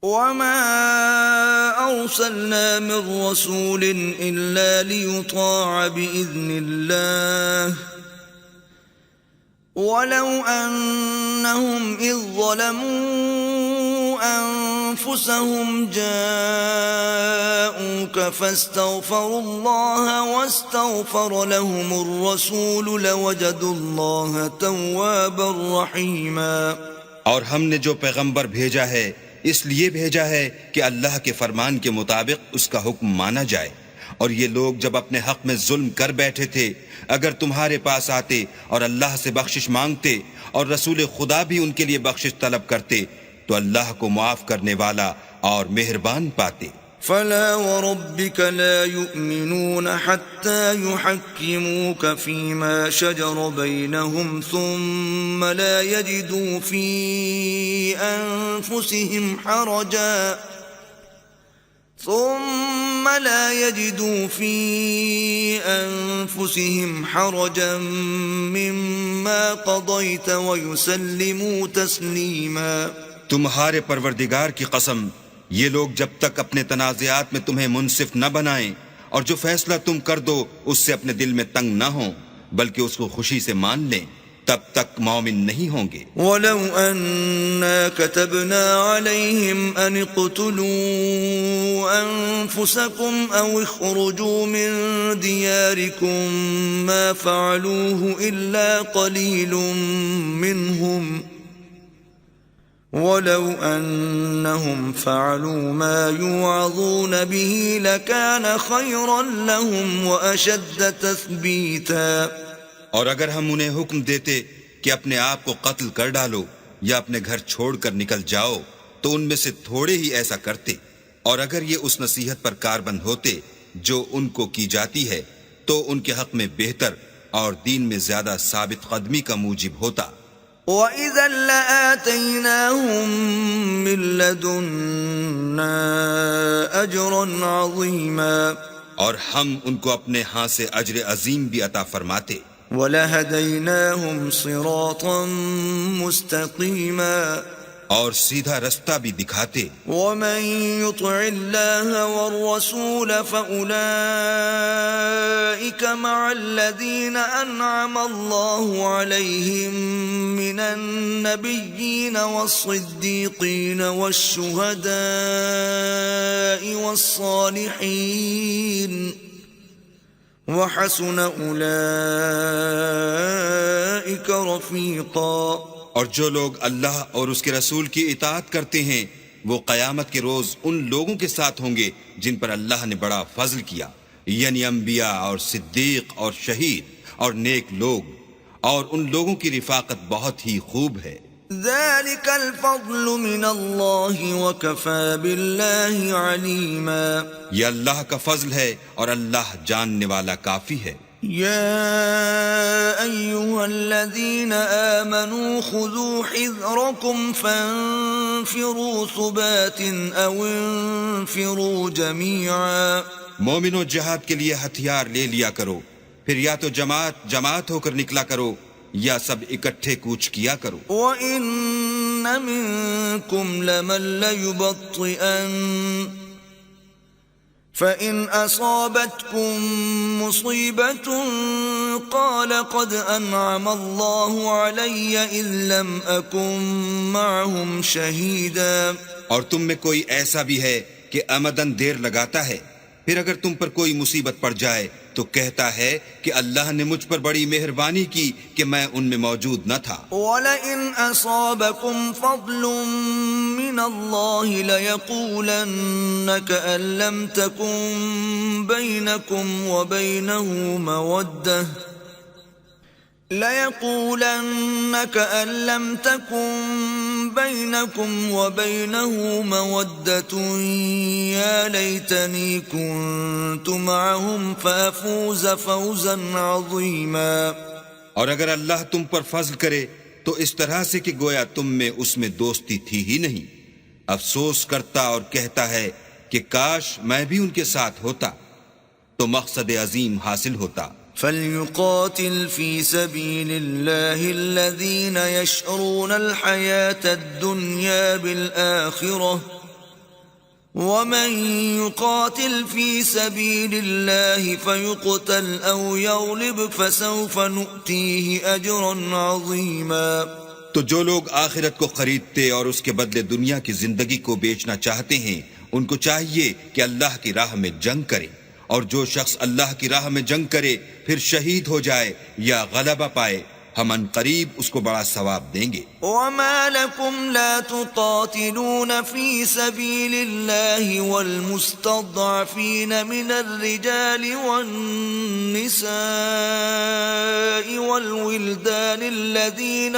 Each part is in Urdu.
وما أرسلنا من رسول إلا ليطاع بإذن الله ولو أنهم إذ ظلموا أنفسهم جاءوك فاستغفروا الله واستغفر لهم الرسول لوجدوا الله توابا رحيما۔ اور ہم نے جو پیغمبر بھیجا ہے اس لیے بھیجا ہے کہ اللہ کے فرمان کے مطابق اس کا حکم مانا جائے، اور یہ لوگ جب اپنے حق میں ظلم کر بیٹھے تھے اگر تمہارے پاس آتے اور اللہ سے بخشش مانگتے اور رسول خدا بھی ان کے لیے بخشش طلب کرتے تو اللہ کو معاف کرنے والا اور مہربان پاتے۔ فلا وربك لا يؤمنون حتى يحكموك فيما شجر بينهم ثم لا يجدوا في أنفسهم حرجا مما قضيت ويسلموا تسليما۔ تمہارے پروردگار کی قسم، یہ لوگ جب تک اپنے تنازعات میں تمہیں منصف نہ بنائیں اور جو فیصلہ تم کر دو اس سے اپنے دل میں تنگ نہ ہوں بلکہ اس کو خوشی سے مان لیں تب تک مومن نہیں ہوں گے۔ وَلَوْ أَنَّا كَتَبْنَا عَلَيْهِمْ أَنِ اقْتُلُوا أَنفُسَكُمْ أَوْ اخْرُجُوا مِنْ دِيَارِكُمْ مَا فَعَلُوهُ إِلَّا قَلِيلٌ مِّنْهُمْ وَلَوْ أَنَّهُمْ فَعَلُوا مَا يُوعَظُونَ بِهِ لَكَانَ خَيْرًا لَهُمْ وَأَشَدَّ تَثْبِيتًا۔ اور اگر ہم انہیں حکم دیتے کہ اپنے آپ کو قتل کر ڈالو یا اپنے گھر چھوڑ کر نکل جاؤ تو ان میں سے تھوڑے ہی ایسا کرتے، اور اگر یہ اس نصیحت پر کاربند ہوتے جو ان کو کی جاتی ہے تو ان کے حق میں بہتر اور دین میں زیادہ ثابت قدمی کا موجب ہوتا۔ وَإِذًا لَآتَيْنَاهُمْ مِن لَّدُنَّا أَجْرًا عَظِيمًا، اور ہم ان کو اپنے ہاں سے اجر عظیم بھی عطا فرماتے۔ وَلَهَدَيْنَاهُمْ صِرَاطًا مُسْتَقِيمًا، اور سیدھا رستہ بھی دکھاتے۔ وَمَن يُطِعِ اللَّهَ وَالرَّسُولَ فَأُولَئِكَ مَعَ الَّذِينَ أَنْعَمَ اللَّهُ عَلَيْهِم مِّنَ النَّبِيِّينَ وَالصِّدِّيقِينَ وَالشُّهَدَاءِ وَالصَّالِحِينَ وَحَسُنَ أُولَئِكَ رَفِيقًا۔ اور جو لوگ اللہ اور اس کے رسول کی اطاعت کرتے ہیں وہ قیامت کے روز ان لوگوں کے ساتھ ہوں گے جن پر اللہ نے بڑا فضل کیا، یعنی انبیاء اور صدیق اور شہید اور نیک لوگ، اور ان لوگوں کی رفاقت بہت ہی خوب ہے۔ ذَلِكَ الْفَضْلُ مِنَ اللَّهِ وَكَفَى بِاللَّهِ عَلِيمًا۔ یہ اللہ کا فضل ہے اور اللہ جاننے والا کافی ہے۔ يا أيها الذين آمنوا خذوا حذركم فانفروا ثبات أو انفروا جميعا۔ مومنو جہاد کے لیے ہتھیار لے لیا کرو، پھر یا تو جماعت ہو کر نکلا کرو یا سب اکٹھے کوچ کیا کرو۔ وَإِنَّ مِنكُمْ لَمَن لَّيُبَطِّئَنَّ فَإِنْ أَصَابَتْكُمْ مُصِيبَةٌ قَالَ قَدْ أَنْعَمَ اللَّهُ عَلَيَّ إِذْ لَمْ أَكُنْ مَعَهُمْ شَهِيدًا۔ اور تم میں کوئی ایسا بھی ہے کہ عمدن دیر لگاتا ہے، پھر اگر تم پر کوئی مصیبت پڑ جائے تو کہتا ہے کہ اللہ نے مجھ پر بڑی مہربانی کی کہ میں ان میں موجود نہ تھا۔ وَلَئِنْ أَصَابَكُمْ فَضْلٌ مِّنَ اللَّهِ لَيَقُولَنَّ كَأَن لَّمْ تَكُن بَيْنَكُمْ وَبَيْنَهُ مَوَدَّةٌ يَا لَيْتَنِي كُنتُ مَعَهُمْ فَأَفُوزَ فَوْزًا عَظِيمًا۔ اور اگر اللہ تم پر فضل کرے تو اس طرح سے کہ گویا تم میں اس میں دوستی تھی ہی نہیں، افسوس کرتا اور کہتا ہے کہ کاش میں بھی ان کے ساتھ ہوتا تو مقصد عظیم حاصل ہوتا۔ فَلْيُقَاتِلْ فِي سَبِيلِ اللَّهِ الَّذِينَ يَشْرُونَ الْحَيَاةَ الدُّنْيَا بِالْآخِرَةِ ومن يقاتل في سبيل الله فيقتل أو يغلب فسوف نؤتيه أجرا عظيما. تو جو لوگ آخرت کو خریدتے اور اس کے بدلے دنیا کی زندگی کو بیچنا چاہتے ہیں ان کو چاہیے کہ اللہ کی راہ میں جنگ کرے، اور جو شخص اللہ کی راہ میں جنگ کرے پھر شہید ہو جائے یا غلبہ پائے ہم ان قریب اس کو بڑا ثواب دیں گے. وما لكم لا تقاتلون في سبيل الله والمستضعفين من الرجال والنساء والولدان الذين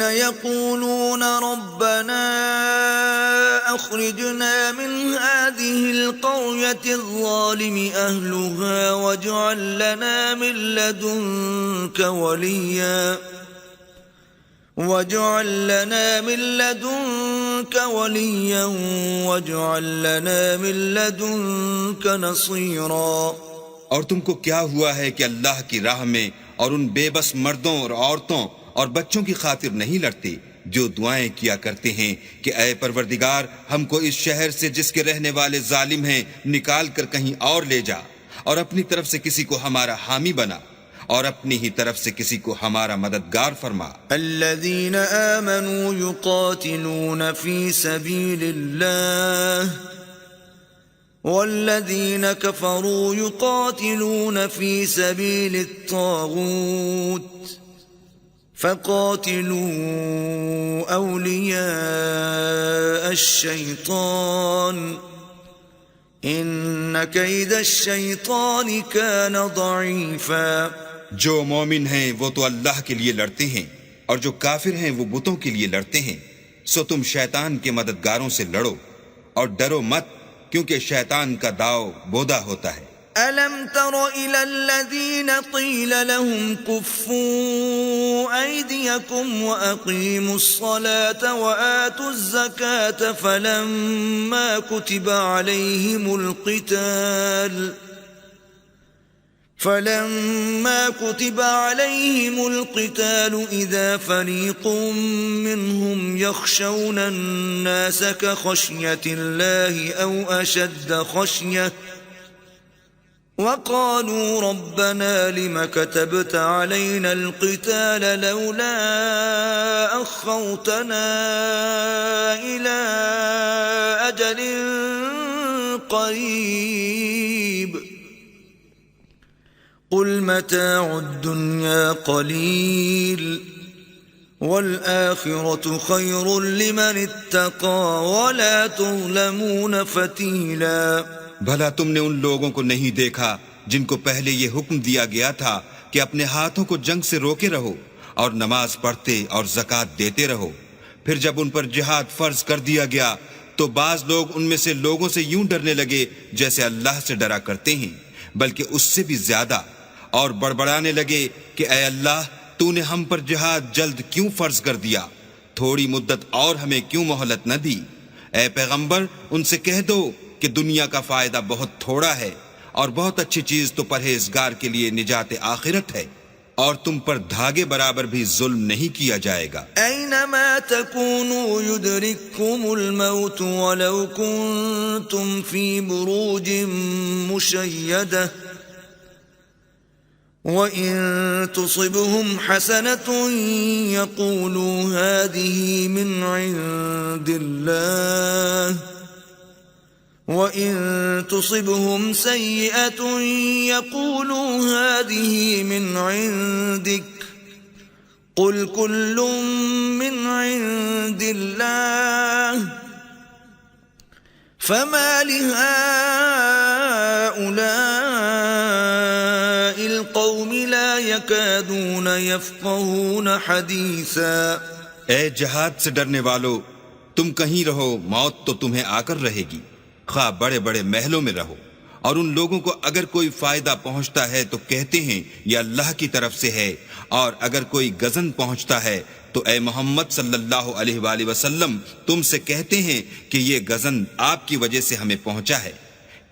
يقولون ربنا أخرجنا من هذه القرية الظالم أهلها واجعل لنا من لدنك وليا واجعل لنا من لدنك نصيرا. اور تم کو کیا ہوا ہے کہ اللہ کی راہ میں اور ان بے بس مردوں اور عورتوں اور بچوں کی خاطر نہیں لڑتے جو دعائیں کیا کرتے ہیں کہ اے پروردگار ہم کو اس شہر سے جس کے رہنے والے ظالم ہیں نکال کر کہیں اور لے جا، اور اپنی طرف سے کسی کو ہمارا حامی بنا اور اپنی ہی طرف سے کسی کو ہمارا مددگار فرما. الذين آمنوا يقاتلون في سبيل الله والذين كفروا يقاتلون في سبيل الطاغوت فقاتلوا أولياء الشيطان إن كيد الشيطان كان ضعيفا. جو مومن ہیں وہ تو اللہ کے لیے لڑتے ہیں اور جو کافر ہیں وہ بتوں کے لیے لڑتے ہیں، سو تم شیطان کے مددگاروں سے لڑو اور ڈرو مت کیونکہ شیطان کا داؤ بودا ہوتا ہے. أَلَمْ تَرَ إِلَى الَّذِينَ قِيلَ لَهُمْ كُفُّوا أَيْدِيَكُمْ وَأَقِيمُوا الصَّلَاةَ وَآتُوا الزَّكَاةَ فَلَمَّا كُتِبَ عَلَيْهِمُ الْقِتَالُ إِذَا فَرِيقٌ مِّنْهُمْ يَخْشَوْنَ النَّاسَ كَخَشْيَةِ اللَّهِ أَوْ أَشَدَّ خَشْيَةً وَقَالُوا رَبَّنَا لِمَ كَتَبْتَ عَلَيْنَا الْقِتَالَ لَوْلَا أَخَّرْتَنَا إِلَىٰ أَجَلٍ قَرِيبٍ قُلْ مَتَاعُ الدُّنْيَا قَلِيلٌ وَالْآخِرَةُ خَيْرٌ لِمَنِ اتَّقَىٰ وَلَا تُظْلَمُونَ فَتِيلًا. بھلا تم نے ان لوگوں کو نہیں دیکھا جن کو پہلے یہ حکم دیا گیا تھا کہ اپنے ہاتھوں کو جنگ سے روکے رہو اور نماز پڑھتے اور زکوٰۃ دیتے رہو، پھر جب ان پر جہاد فرض کر دیا گیا تو بعض لوگ ان میں سے لوگوں سے یوں ڈرنے لگے جیسے اللہ سے ڈرا کرتے ہیں، بلکہ اس سے بھی زیادہ، اور بڑبڑانے لگے کہ اے اللہ تو نے ہم پر جہاد جلد کیوں فرض کر دیا، تھوڑی مدت اور ہمیں کیوں مہلت نہ دی. اے پیغمبر ان سے کہہ دو کہ دنیا کا فائدہ بہت تھوڑا ہے اور بہت اچھی چیز تو پرہیزگار کے لیے نجات آخرت ہے، اور تم پر دھاگے برابر بھی ظلم نہیں کیا جائے گا. اینما تکونوا یدرککم الموت ولو کنتم فی بروج مشیدہ وَإِن تُصِبْهُمْ حَسَنَةٌ يَقُولُوا هَٰذِهِ مِنْ عِندِ اللَّهِ وَإِن تُصِبْهُمْ سَيِّئَةٌ يَقُولُوا هَٰذِهِ مِنْ عِندِكَ قُلْ كُلٌّ مِّنْ عِندِ اللَّهِ فَمَا لِهَٰؤُلَاءِ الْقَوْمِ لَا يَكَادُونَ يَفْقَهُونَ حَدِيثًا. اے جہاد سے ڈرنے والو، تم کہیں رہو موت تو تمہیں آ کر رہے گی، خواہ بڑے بڑے محلوں میں رہو، اور ان لوگوں کو اگر کوئی فائدہ پہنچتا ہے تو کہتے ہیں یہ اللہ کی طرف سے ہے، اور اگر کوئی غضن پہنچتا ہے تو اے محمد صلی اللہ علیہ وآلہ وسلم تم سے کہتے ہیں کہ یہ غضن آپ کی وجہ سے ہمیں پہنچا ہے.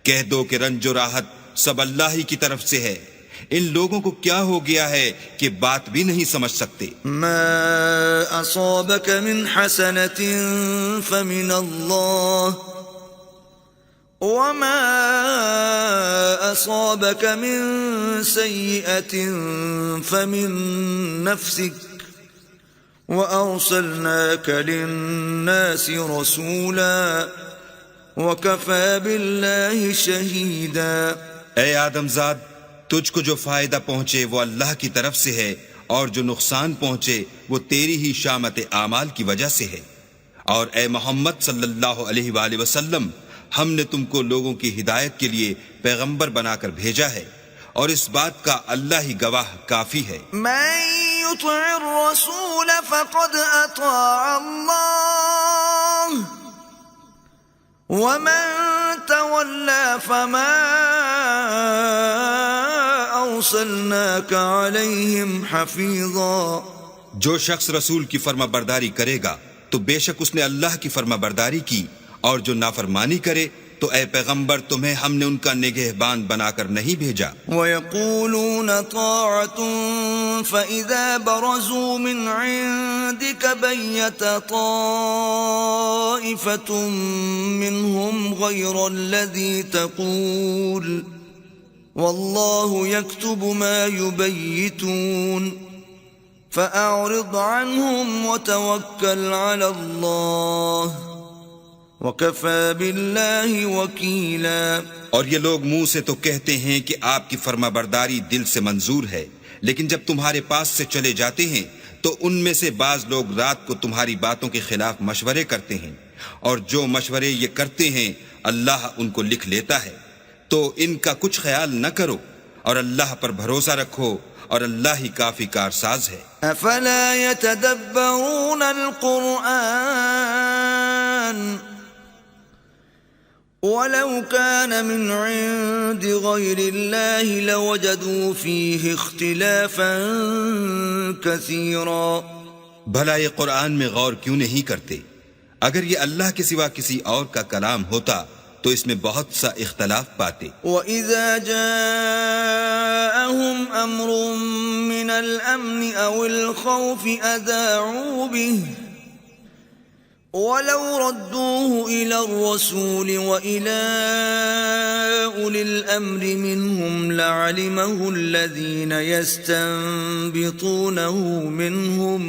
کہہ دو کہ رنج و راحت سب اللہ ہی کی طرف سے ہے، ان لوگوں کو کیا ہو گیا ہے کہ بات بھی نہیں سمجھ سکتے. ما أصابك من حسنة فمن الله وما أصابك من سيئة فمن نفسك وأرسلناك للناس رسولا وكفى بالله شهيدا. اے آدم زاد، تجھ کو جو فائدہ پہنچے وہ اللہ کی طرف سے ہے، اور جو نقصان پہنچے وہ تیری ہی شامت اعمال کی وجہ سے ہے. اور اے محمد صلی اللہ علیہ وآلہ وسلم، ہم نے تم کو لوگوں کی ہدایت کے لیے پیغمبر بنا کر بھیجا ہے، اور اس بات کا اللہ ہی گواہ کافی ہے. من يطع الرسول فقد أطاع الله ومن تولى فما أرسلناك عليهم حفيظا. جو شخص رسول کی فرما برداری کرے گا تو بے شک اس نے اللہ کی فرما برداری کی، اور جو نافرمانی کرے تو اے پیغمبر تمہیں ہم نے ان کا نگہبان بنا کر نہیں بھیجا. وَيَقُولُونَ طَاعَةٌ فَإِذَا بَرَزُوا مِنْ عِنْدِكَ بَيَّتَ طَائِفَةٌ مِّنْهُمْ غَيْرَ الَّذِي تَقُولُ وَاللَّهُ يَكْتُبُ مَا يُبَيِّتُونَ فَأَعْرِضْ عَنْهُمْ وَتَوَكَّلْ عَلَى اللَّهِ وَكَفَى بِاللَّهِ وَكِيلًا. اور یہ لوگ منہ سے تو کہتے ہیں کہ آپ کی فرما برداری دل سے منظور ہے، لیکن جب تمہارے پاس سے چلے جاتے ہیں تو ان میں سے بعض لوگ رات کو تمہاری باتوں کے خلاف مشورے کرتے ہیں، اور جو مشورے یہ کرتے ہیں اللہ ان کو لکھ لیتا ہے. تو ان کا کچھ خیال نہ کرو اور اللہ پر بھروسہ رکھو، اور اللہ ہی کافی کارساز ہے. افلا يتدبرون القرآن ولو كان من عند غير الله لوجدوا فيه اختلافا كثيرا. بھلا یہ قرآن میں غور کیوں نہیں کرتے؟ اگر یہ اللہ کے سوا کسی اور کا کلام ہوتا تو اس میں بہت سا اختلاف پاتے. وَإِذَا جَاءَهُمْ أَمْرٌ مِّنَ الْأَمْنِ أَوِ الْخَوْفِ أَذَاعُوا بِهِ وَلَوْ رَدُّوهُ إِلَى الرَّسُولِ وَإِلَى أُولِي الْأَمْرِ مِنْهُمْ لَعَلِمَهُ الَّذِينَ يَسْتَنبِطُونَهُ مِنْهُمْ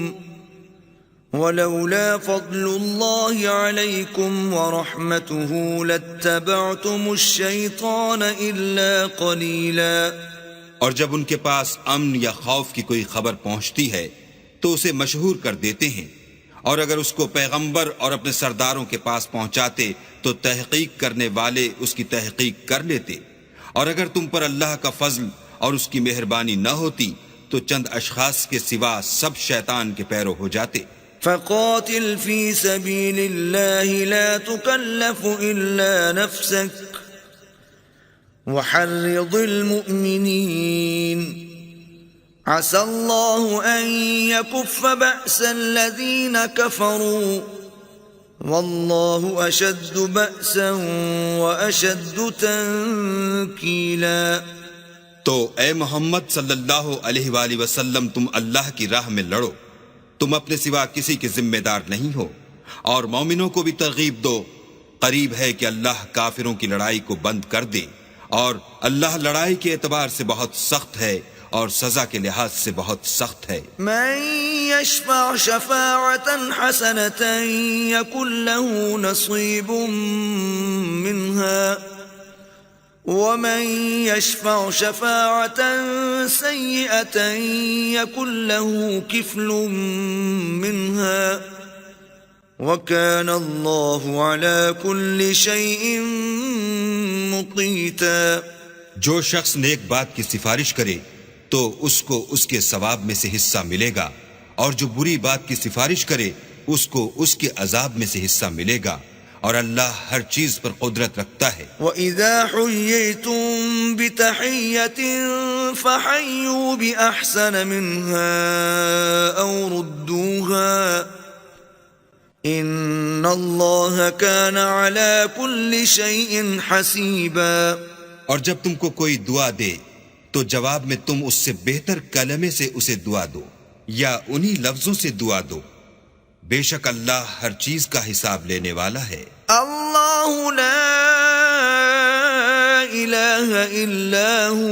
وَلَوْلَا فَضْلُ اللَّهِ عَلَيْكُمْ وَرَحْمَتُهُ لَاتَّبَعْتُمُ الشَّيْطَانَ إِلَّا قَلِيلًا. اور جب ان کے پاس امن یا خوف کی کوئی خبر پہنچتی ہے تو اسے مشہور کر دیتے ہیں، اور اگر اس کو پیغمبر اور اپنے سرداروں کے پاس پہنچاتے تو تحقیق کرنے والے اس کی تحقیق کر لیتے، اور اگر تم پر اللہ کا فضل اور اس کی مہربانی نہ ہوتی تو چند اشخاص کے سوا سب شیطان کے پیرو ہو جاتے. فقاتل في سبيل الله لا تكلف إلا نفسك وحرض المؤمنين عسى الله أن يكف بأس الذين كفروا والله أشد بأسا وأشد تنكيلا. تو اے محمد صلی اللہ علیہ وآلہ وسلم تم اللہ کی راہ میں لڑو، تم اپنے سوا کسی کے ذمہ دار نہیں ہو، اور مومنوں کو بھی ترغیب دو. قریب ہے کہ اللہ کافروں کی لڑائی کو بند کر دے، اور اللہ لڑائی کے اعتبار سے بہت سخت ہے اور سزا کے لحاظ سے بہت سخت ہے. من يشفع شفاعة حسنة يكن له نصيب منها ومن يشفع شفاعة سيئة يكن له كفل منها وكان الله على كل شيء مقيتا. جو شخص نیک بات کی سفارش کرے تو اس کو اس کے ثواب میں سے حصہ ملے گا، اور جو بری بات کی سفارش کرے اس کو اس کے عذاب میں سے حصہ ملے گا، اور اللہ ہر چیز پر قدرت رکھتا ہے. وَإِذَا حُيِّيتُم بِتَحِيَّةٍ فَحَيُّوا بِأَحْسَنَ مِنْهَا أَوْ رُدُّوهَا إِنَّ اللَّهَ كَانَ عَلَى كُلِّ شَيْءٍ حَسِيبًا. اور جب تم کو کوئی دعا دے تو جواب میں تم اس سے بہتر کلمے سے اسے دعا دو یا انہی لفظوں سے دعا دو. بے شک اللہ ہر چیز کا حساب لینے والا ہے. اللہ لا الہ الا ہو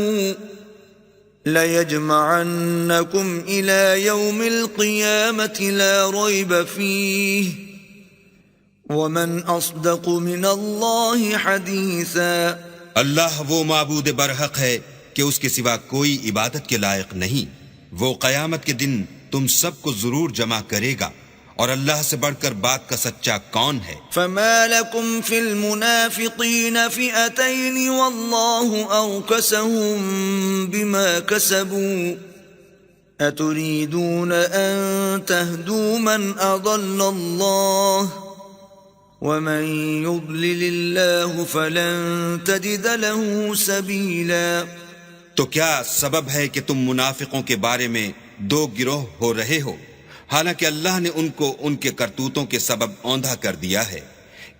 لَيَجْمَعَنَّكُمْ إِلَى يَوْمِ الْقِيَامَةِ لَا رَيْبَ فِيهِ وَمَنْ أَصْدَقُ مِنَ اللَّهِ حَدِيثًا. اللہ وہ معبود برحق ہے کہ اس کے سوا کوئی عبادت کے لائق نہیں. وہ قیامت کے دن تم سب کو ضرور جمع کرے گا، اور اللہ سے بڑھ کر بات کا سچا کون ہے؟ فَمَا لَكُمْ فِي الْمُنَافِقِينَ فِئَتَيْنِ وَاللَّهُ أَوْكَسَهُمْ بِمَا كَسَبُوا أَتُرِيدُونَ أَن تَهْدُوا مَنْ أَضَلَّ اللَّهُ وَمَن يُضْلِلِ اللَّهُ فَلَن تَجِدَ لَهُ سَبِيلًا. تو کیا سبب ہے کہ تم منافقوں کے بارے میں دو گروہ ہو رہے ہو، حالانکہ اللہ نے ان کو ان کے کرتوتوں کے سبب اوندھا کر دیا ہے؟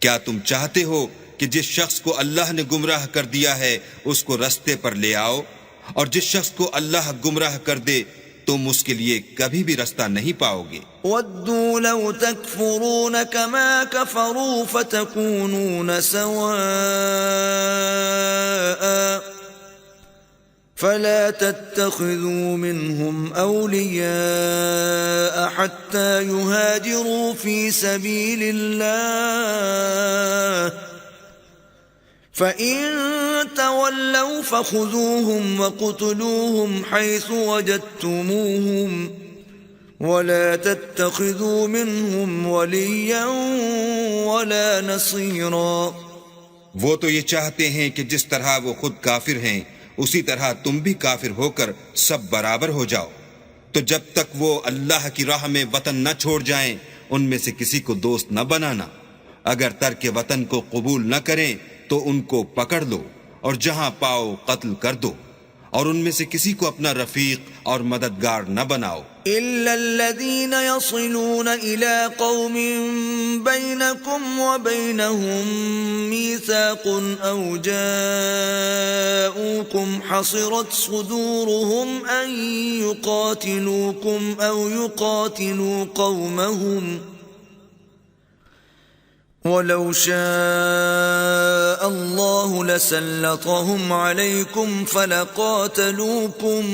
کیا تم چاہتے ہو کہ جس شخص کو اللہ نے گمراہ کر دیا ہے اس کو رستے پر لے آؤ، اور جس شخص کو اللہ گمراہ کر دے تم اس کے لیے کبھی بھی رستہ نہیں پاؤ گے؟ وَدُّوا لَوْ تَكْفُرُونَ كَمَا كَفَرُوا فَتَكُونُونَ سَوَاءً فَلَا تَتَّخِذُوا مِنْهُمْ أَوْلِيَاءَ حَتَّى يُهَاجِرُوا فِي سَبِيلِ اللَّهِ فَإِن تَوَلَّوْا فَخُذُوهُمْ وَاقْتُلُوهُمْ حَيْثُ وَجَدتُّمُوهُمْ وَلَا تَتَّخِذُوا مِنْهُمْ وَلِيًّا وَلَا نَصِيرًا. وہ تو یہ چاہتے ہیں کہ جس طرح وہ خود کافر ہیں اسی طرح تم بھی کافر ہو کر سب برابر ہو جاؤ. تو جب تک وہ اللہ کی راہ میں وطن نہ چھوڑ جائیں ان میں سے کسی کو دوست نہ بنانا. اگر ترک وطن کو قبول نہ کریں تو ان کو پکڑ لو اور جہاں پاؤ قتل کر دو، اور ان میں سے کسی کو اپنا رفیق اور مددگار نہ بناؤ. إِلَّا الَّذِينَ يَصِلُونَ إِلَىٰ قَوْمٍ بَيْنَكُمْ وَبَيْنَهُم مِّيثَاقٌ أَوْ جَاءُوكُمْ حَصِرَتْ صُدُورُهُمْ أَن يُقَاتِلُوكُمْ أَوْ يُقَاتِلُوا قَوْمَهُمْ وَلَوْ شَاءَ اللَّهُ لَسَلَّطَهُمْ عَلَيْكُمْ فَلَقَاتَلُوكُمْ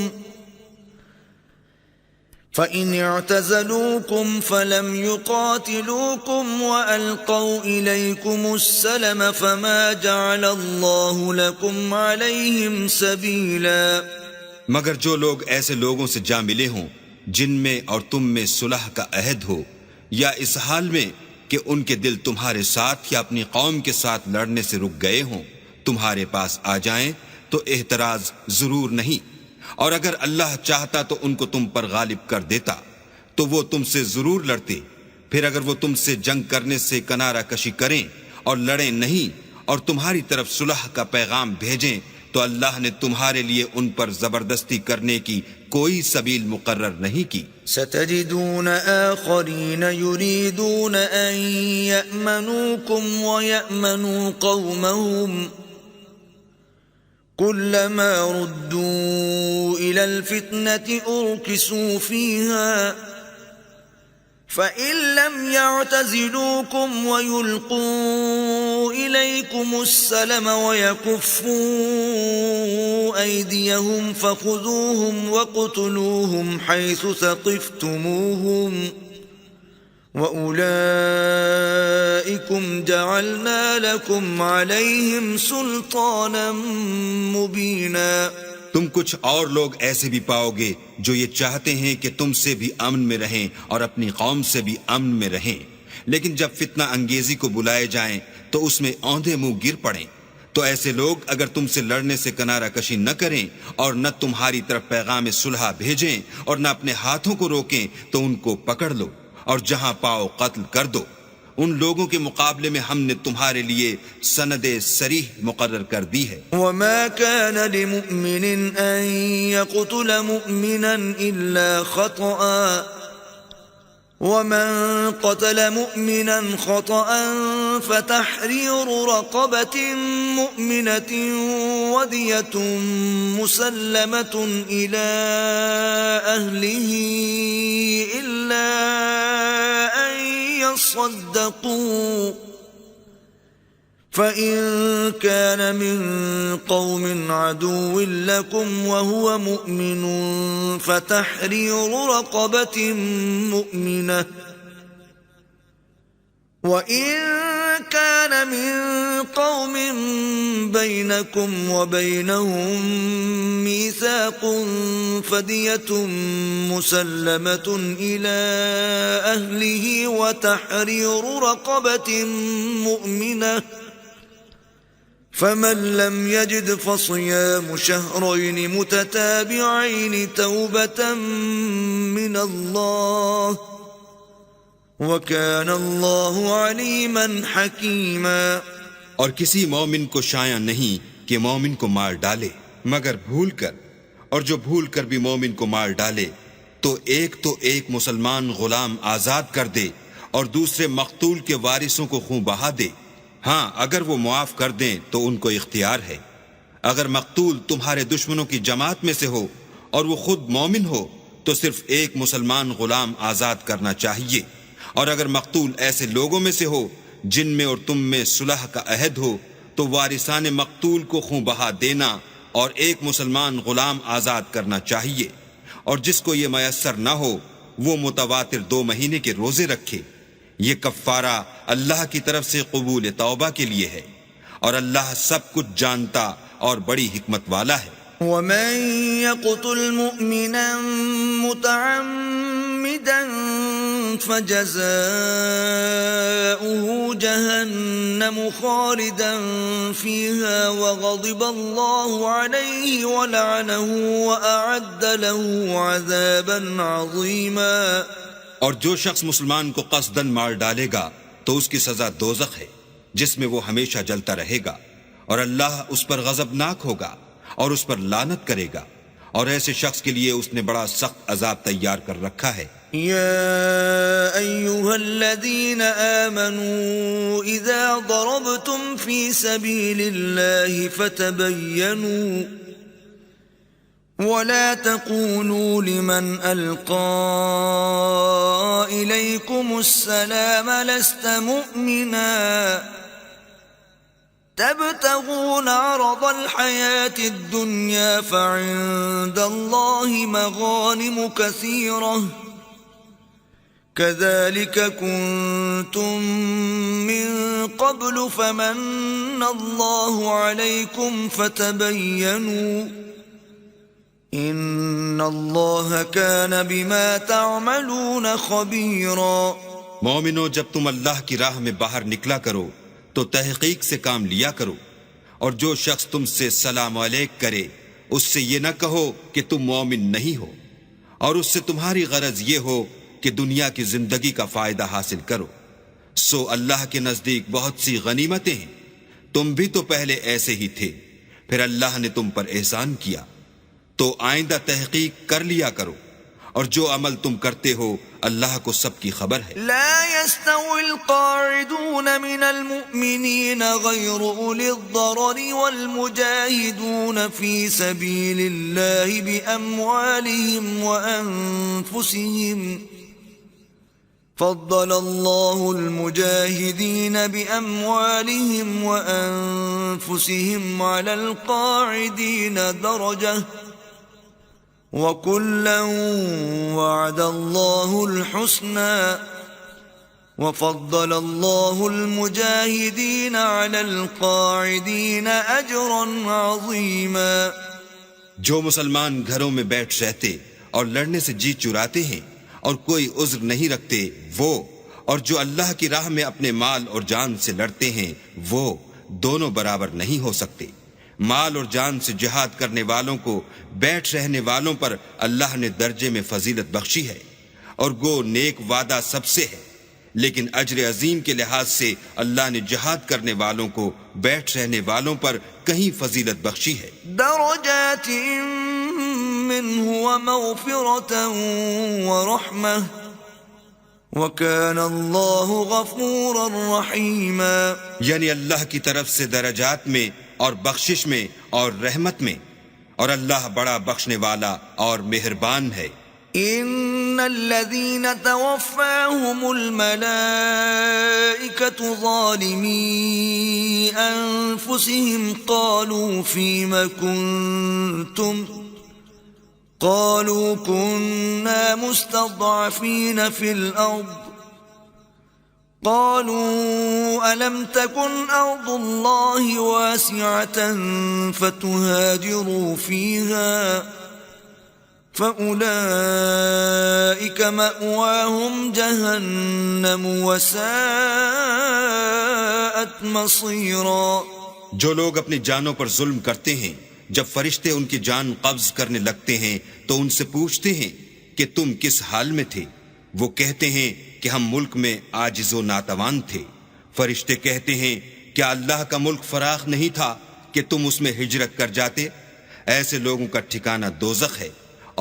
فَإِنِ اعْتَزَلُوكُمْ فَلَمْ يُقَاتِلُوكُمْ وَأَلْقَوْا إِلَيْكُمُ السَّلَمَ فَمَا جَعَلَ اللَّهُ لَكُمْ عَلَيْهِمْ سَبِيلًا. مگر جو لوگ ایسے لوگوں سے جا ملے ہوں جن میں اور تم میں صلح کا عہد ہو، یا اس حال میں کہ ان کے دل تمہارے ساتھ یا اپنی قوم کے ساتھ لڑنے سے رک گئے ہوں، تمہارے پاس آ جائیں تو احتراز ضرور نہیں، اور اگر اللہ چاہتا تو ان کو تم پر غالب کر دیتا تو وہ تم سے ضرور لڑتے. پھر اگر وہ تم سے جنگ کرنے سے کنارہ کشی کریں اور لڑیں نہیں اور تمہاری طرف صلح کا پیغام بھیجیں تو اللہ نے تمہارے لیے ان پر زبردستی کرنے کی کوئی سبیل مقرر نہیں کی. ستجدون آخرین یریدون ان یأمنوکم ویأمنوا قومهم كلما ردوا إلى الفتنة أركسوا فيها فإن لم يعتزلوكم ويلقوا إليكم السلم ويكفوا أيديهم فخذوهم وقتلوهم حيث ثقفتموهم وَأُولَئِكُمْ جَعَلْنَا لَكُمْ عَلَيْهِمْ سُلْطَانًا مُبِينًا. تم کچھ اور لوگ ایسے بھی پاؤ گے جو یہ چاہتے ہیں کہ تم سے بھی امن میں رہیں اور اپنی قوم سے بھی امن میں رہیں، لیکن جب فتنہ انگیزی کو بلائے جائیں تو اس میں اوندھے منہ گر پڑیں. تو ایسے لوگ اگر تم سے لڑنے سے کنارہ کشی نہ کریں اور نہ تمہاری طرف پیغام صلح بھیجیں اور نہ اپنے ہاتھوں کو روکیں تو ان کو پکڑ لو اور جہاں پاؤ قتل کر دو. ان لوگوں کے مقابلے میں ہم نے تمہارے لیے سند صریح مقرر کر دی ہے. وَمَا كَانَ لِمُؤْمِنٍ أَن يَقْتُلَ مُؤْمِنًا إِلَّا خَطَأً ومن قتل مؤمنا خطأ فتحرير رقبة مؤمنة ودية مسلمة إلى أهله إلا أن يصدقوا فإن كان من قوم عدو لكم وهو مؤمن فتحرير رقبة مؤمنة وإن كان من قوم بينكم وبينهم ميثاق فدية مسلمة إلى أهله وتحرير رقبة مؤمنة فمن لم يجد فصيام شهرين متتابعين توبة من الله وَكَانَ اللَّهُ عَلِيمًا حَكِيمًا۔ اور کسی مومن کو شایع نہیں کہ مومن کو مار ڈالے مگر بھول کر، اور جو بھول کر بھی مومن کو مار ڈالے تو ایک مسلمان غلام آزاد کر دے اور دوسرے مقتول کے وارثوں کو خون بہا دے۔ ہاں اگر وہ معاف کر دیں تو ان کو اختیار ہے۔ اگر مقتول تمہارے دشمنوں کی جماعت میں سے ہو اور وہ خود مومن ہو تو صرف ایک مسلمان غلام آزاد کرنا چاہیے، اور اگر مقتول ایسے لوگوں میں سے ہو جن میں اور تم میں صلح کا عہد ہو تو وارثان مقتول کو خون بہا دینا اور ایک مسلمان غلام آزاد کرنا چاہیے، اور جس کو یہ میسر نہ ہو وہ متواتر 2 مہینے کے روزے رکھے۔ یہ کفارہ اللہ کی طرف سے قبول توبہ کے لیے ہے، اور اللہ سب کچھ جانتا اور بڑی حکمت والا ہے۔ وَمَن يَقْتُلْ مُؤْمِنًا مُتَعَمِّدًا فَجَزَاؤُهُ جَهَنَّمُ خَالِدًا فِيهَا وَغَضِبَ اللَّهُ عَلَيْهِ وَلَعَنَهُ وَأَعَدَّ لَهُ عَذَابًا عَظِيمًا۔ اور جو شخص مسلمان کو قصداً مار ڈالے گا تو اس کی سزا دوزخ ہے جس میں وہ ہمیشہ جلتا رہے گا، اور اللہ اس پر غضبناک ہوگا اور اس پر لعنت کرے گا، اور ایسے شخص کے لیے اس نے بڑا سخت عذاب تیار کر رکھا ہے۔ يا أيها الذين آمنوا إذا ضربتم في سبيل الله فتبينوا ولا تقولوا لمن ألقى إليكم السلام لست مؤمنا تبتغون عرض الحياة الدنيا فعند الله مغانم كثيرة كذلك كنتم من قبل فمن الله عليكم فتبينوا إن الله كان بما تعملون خبيرا۔ مومنو، جب تم اللہ کی راہ میں باہر نکلا کرو تو تحقیق سے کام لیا کرو، اور جو شخص تم سے سلام علیک کرے اس سے یہ نہ کہو کہ تم مومن نہیں ہو، اور اس سے تمہاری غرض یہ ہو کہ دنیا کی زندگی کا فائدہ حاصل کرو، سو اللہ کے نزدیک بہت سی غنیمتیں ہیں، تم بھی تو پہلے ایسے ہی تھے، پھر اللہ نے تم پر احسان کیا، تو آئندہ تحقیق کر لیا کرو، اور جو عمل تم کرتے ہو اللہ کو سب کی خبر ہے۔ لا يستوي القاعدون من المؤمنين غير أولي الضرر والمجاهدون في سبيل الله بأموالهم وأنفسهم فضل الله المجاهدين بأموالهم وأنفسهم على القاعدين درجة وَكُلًّا وَعَدَ اللَّهُ الْحُسْنَى وَفَضَّلَ اللَّهُ الْمُجَاهِدِينَ عَلَى الْقَاعِدِينَ أَجْرًا عَظِيمًا۔ جو مسلمان گھروں میں بیٹھ رہتے اور لڑنے سے جی چراتے ہیں اور کوئی عذر نہیں رکھتے وہ، اور جو اللہ کی راہ میں اپنے مال اور جان سے لڑتے ہیں وہ دونوں برابر نہیں ہو سکتے۔ مال اور جان سے جہاد کرنے والوں کو بیٹھ رہنے والوں پر اللہ نے درجے میں فضیلت بخشی ہے، اور گو نیک وعدہ سب سے ہے، لیکن اجر عظیم کے لحاظ سے اللہ نے جہاد کرنے والوں کو بیٹھ رہنے والوں پر کہیں فضیلت بخشی ہے۔ درجات منه ومغفرة ورحمة وَكَانَ اللَّهُ غَفُورًا رَحِيمًا. یعنی اللہ کی طرف سے درجات میں اور بخشش میں اور رحمت میں، اور اللہ بڑا بخشنے والا اور مہربان ہے. إِنَّ الَّذِينَ تَوَفَّاهُمُ الْمَلَائِكَةُ ظَالِمِي أَنفُسِهِمْ قَالُوا فِيمَ كُنتُمْ قَالُوا كُنَّا مُسْتَضْعَفِينَ فِي الْأَرْضِ قَالُوا أَلَمْ تَكُنْ أَرْضُ اللَّهِ وَاسِعَةً فَتُهَاجِرُوا فِيهَا فَأُولَئِكَ مَأْوَاهُمْ جَهَنَّمُ وَسَاءَتْ مَصِيرًا. جو لوگ اپنی جانوں پر ظلم کرتے ہیں، جب فرشتے ان کی جان قبض کرنے لگتے ہیں تو ان سے پوچھتے ہیں کہ تم کس حال میں تھے؟ وہ کہتے ہیں کہ ہم ملک میں عاجز و ناتوان تھے. فرشتے کہتے ہیں کیا اللہ کا ملک فراخ نہیں تھا کہ تم اس میں ہجرت کر جاتے؟ ایسے لوگوں کا ٹھکانہ دوزخ ہے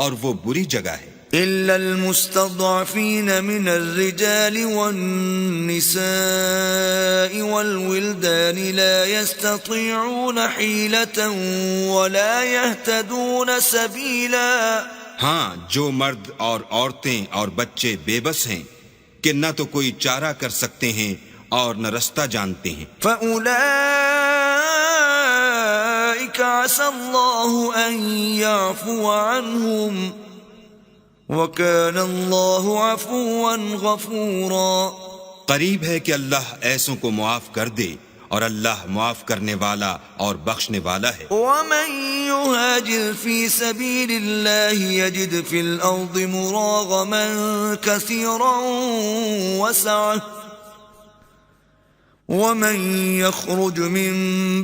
اور وہ بری جگہ ہے. إِلَّا الْمُسْتَضْعَفِينَ مِنَ الرِّجَالِ وَالنِّسَاءِ وَالْوِلْدَانِ لَا يَسْتَطِيعُونَ حِيلَةً وَلَا يَهْتَدُونَ سَبِيلًا. ہاں، جو مرد اور عورتیں اور بچے بے بس ہیں کہ نہ تو کوئی چارہ کر سکتے ہیں اور نہ رستہ جانتے ہیں. فَأُولَئِكَ عَسَى اللَّهُ أَن يَعْفُوَ عَنْهُمْ وَكَانَ اللَّهُ عَفُوًّا غَفُورًا. قریب ہے کہ اللہ ایسوں کو معاف کر دے، اور اللہ معاف کرنے والا اور بخشنے والا ہے. وَمَن يُهَاجِرْ فِي سَبِيلِ اللَّهِ يَجِدْ فِي الْأَرْضِ مُرَاغَمًا كَثِيرًا وَسَعَةً وَمَن يَخْرُجْ مِن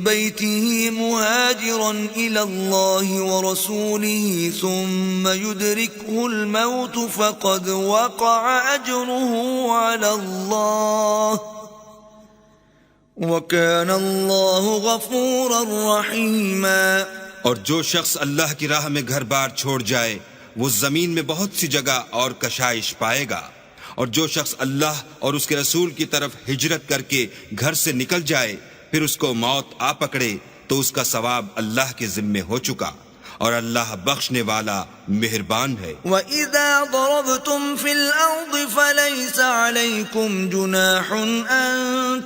بَيْتِهِ مُهَاجِرًا إِلَى اللَّهِ وَرَسُولِهِ ثُمَّ يُدْرِكْهُ الْمَوْتُ فَقَدْ وَقَعَ أَجْرُهُ عَلَى اللَّهِ وَكَانَ اللَّهُ غَفُورًا رَحِيمًا. اور جو شخص اللہ کی راہ میں گھر بار چھوڑ جائے وہ زمین میں بہت سی جگہ اور کشائش پائے گا، اور جو شخص اللہ اور اس کے رسول کی طرف ہجرت کر کے گھر سے نکل جائے پھر اس کو موت آ پکڑے تو اس کا ثواب اللہ کے ذمے ہو چکا، اور اللہ بخشنے والا مہربان ہے. وَإِذَا ضَرَبْتُمْ فِي الْأَرْضِ فَلَيْسَ عَلَيْكُمْ جُنَاحٌ أَن